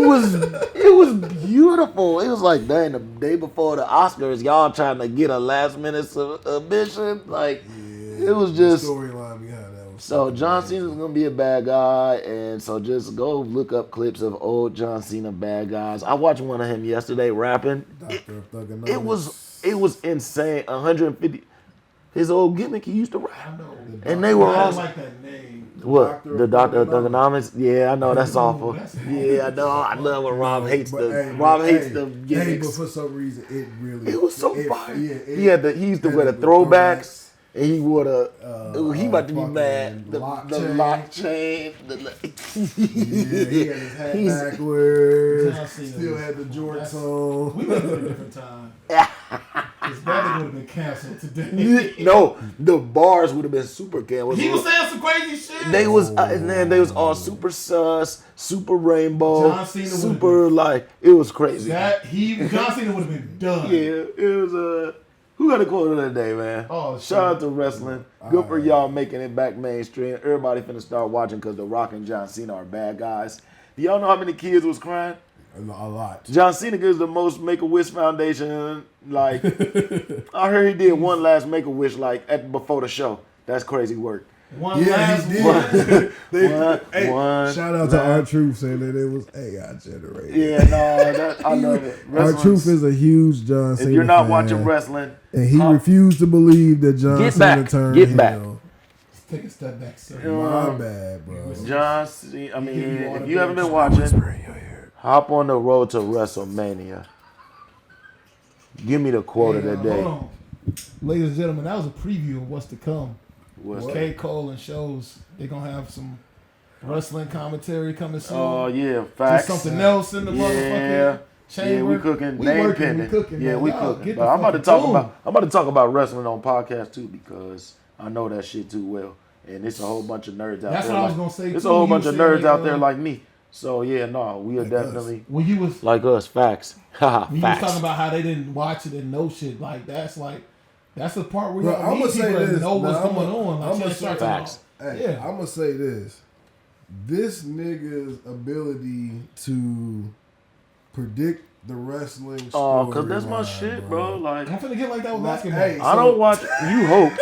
was beautiful. It was like, dang, the day before the Oscars, y'all trying to get a last minute submission. Like, it was just the storyline behind that. So John Cena's gonna be a bad guy, and so just go look up clips of old John Cena bad guys. I watched one of him yesterday rapping. It was insane. 150. His old gimmick, he used to rap. And they were all like that name. What? The Doctor of Thugonomics? Yeah, I know that's awful. Yeah, I know. I love when Rob hates the gimmicks. Hey, but for some reason it was so fire. Yeah, he used to wear the throwbacks. And he wore he about to be mad. The lock chain. He had his hat backwards. Still had the jorts on. We went through a different time. His brother would have been canceled today. No, the bars would have been super canceled. He was saying some crazy shit. They was all super sus, super rainbow, John Cena super like it was crazy. John Cena would have been done. Yeah, it was who got a quote of the day, man? Oh, shout out to wrestling. Good for y'all making it back mainstream. Everybody finna start watching because The Rock and John Cena are bad guys. Do y'all know how many kids was crying? A lot. John Cena gives the most Make-A-Wish Foundation. Like, I heard he did one last Make-A-Wish before the show. That's crazy work. He did. Shout out to R-Truth saying that it was AI generated. Yeah, no, I love it. R-Truth is a huge John Cena If you're not fan, watching wrestling, and he refused to believe that John Cena turned heel. Get back. Take a step back, sir. My bad, bro. John Cena, if you haven't been watching, hop on the road to WrestleMania. Give me the quote of the day. Hold on. Ladies and gentlemen, that was a preview of what's to come. K. Cole and shows. They're going to have some wrestling commentary coming soon. Oh, yeah. Facts. Just something else in the motherfucking chamber. Yeah, we cooking. Name pending. We cooking. But I'm about to talk about wrestling on podcast too because I know that shit too well. And it's a whole bunch of nerds out there. That's what I was going to say too. It's a whole bunch of nerds out there like me. So, yeah, no, we are definitely like us. Facts. When you was talking about how they didn't watch it and know shit, like, that's the part where I'm gonna say this. Know what's going on. I'm gonna say facts. I'm gonna say this. This nigga's ability to predict the wrestling story. Oh, cause that's my shit, bro. Like, I'm finna get like that with basketball. Hey, I don't watch. You hope.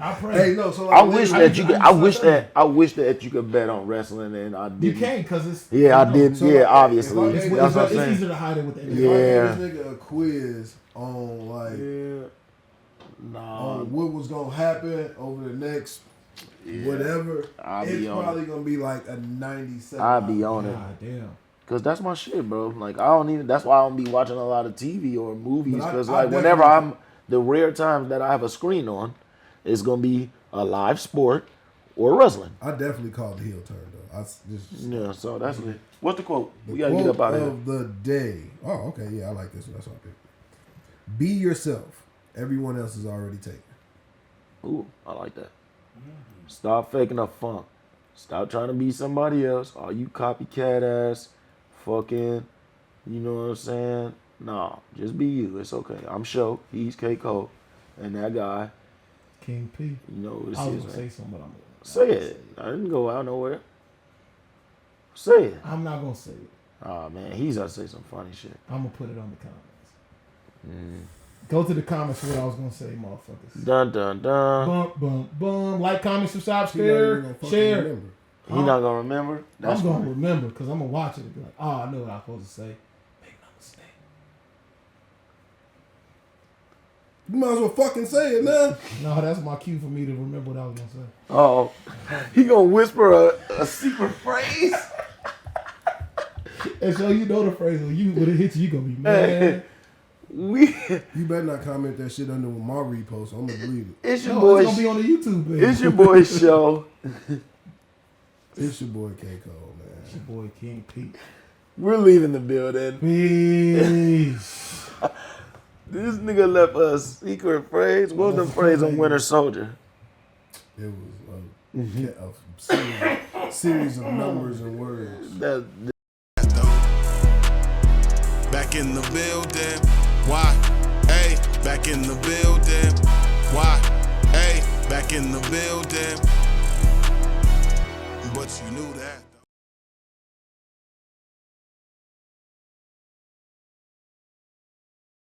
I pray. Hey, no, so like, I wish that you could. I wish I that. I wish that you could bet on wrestling, and I didn't. You can't because it's. Yeah, I no. didn't. So, Yeah, like, obviously. if I- It's, That's what I'm it's saying. easier to hide it with the If NBA. I Yeah. gave this nigga a quiz on like on what was gonna happen over the next whatever, I'll be it's on probably gonna be like a 97. I'll be on it. God damn. Cause that's my shit, bro. Like I don't even. That's why I don't be watching a lot of TV or movies. But I- Cause I like whenever definitely- the rare times that I have a screen on, it's gonna be a live sport or wrestling. I definitely called the heel turn though. I just Yeah, so that's it. What's the quote? the We gotta quote get up out of here. of the day. Oh, okay, yeah, I like this one. That's what I picked. Be yourself. Everyone else is already taken. Ooh, I like that. Stop faking a funk. Stop trying to be somebody else. All you copycat ass, fucking, you know what I'm saying? Nah, just be you. It's okay. I'm Sho. He's K. Cole. And that guy, King P. you know what I was this gonna is, say man. something, but I'm. Say it. I didn't go out nowhere. Say it. I'm not gonna say it. Oh, man. He's gonna say some funny shit. I'm gonna put it on the comments. Go to the comments for what I was gonna say, motherfuckers. Dun, dun, dun. Bum, bum, bum. Like, comment, subscribe, He not even share, gonna fucking share. remember. He not gonna remember? That's I'm gonna funny. remember because I'm gonna watch it and be like, oh, I know what I'm supposed to say. Make no mistake. You might as well fucking say it, man. No, that's my cue for me to remember what I was gonna say. Oh, he gonna whisper a secret phrase? And so you know the phrase when it hits you, gonna be mad. We, You better not comment that shit under my repost. I'm gonna delete it. it's your No, boy. it's gonna be on the YouTube page. It's your boy Show. It's your boy K Cole, man. It's your boy King Pete. We're leaving the building. Peace. This nigga left us secret phrase. What was the phrase on Winter Soldier? It was a series of numbers and words. That Back in the building. Why? Hey, back in the building. Why? Hey, back in the building. But you knew that.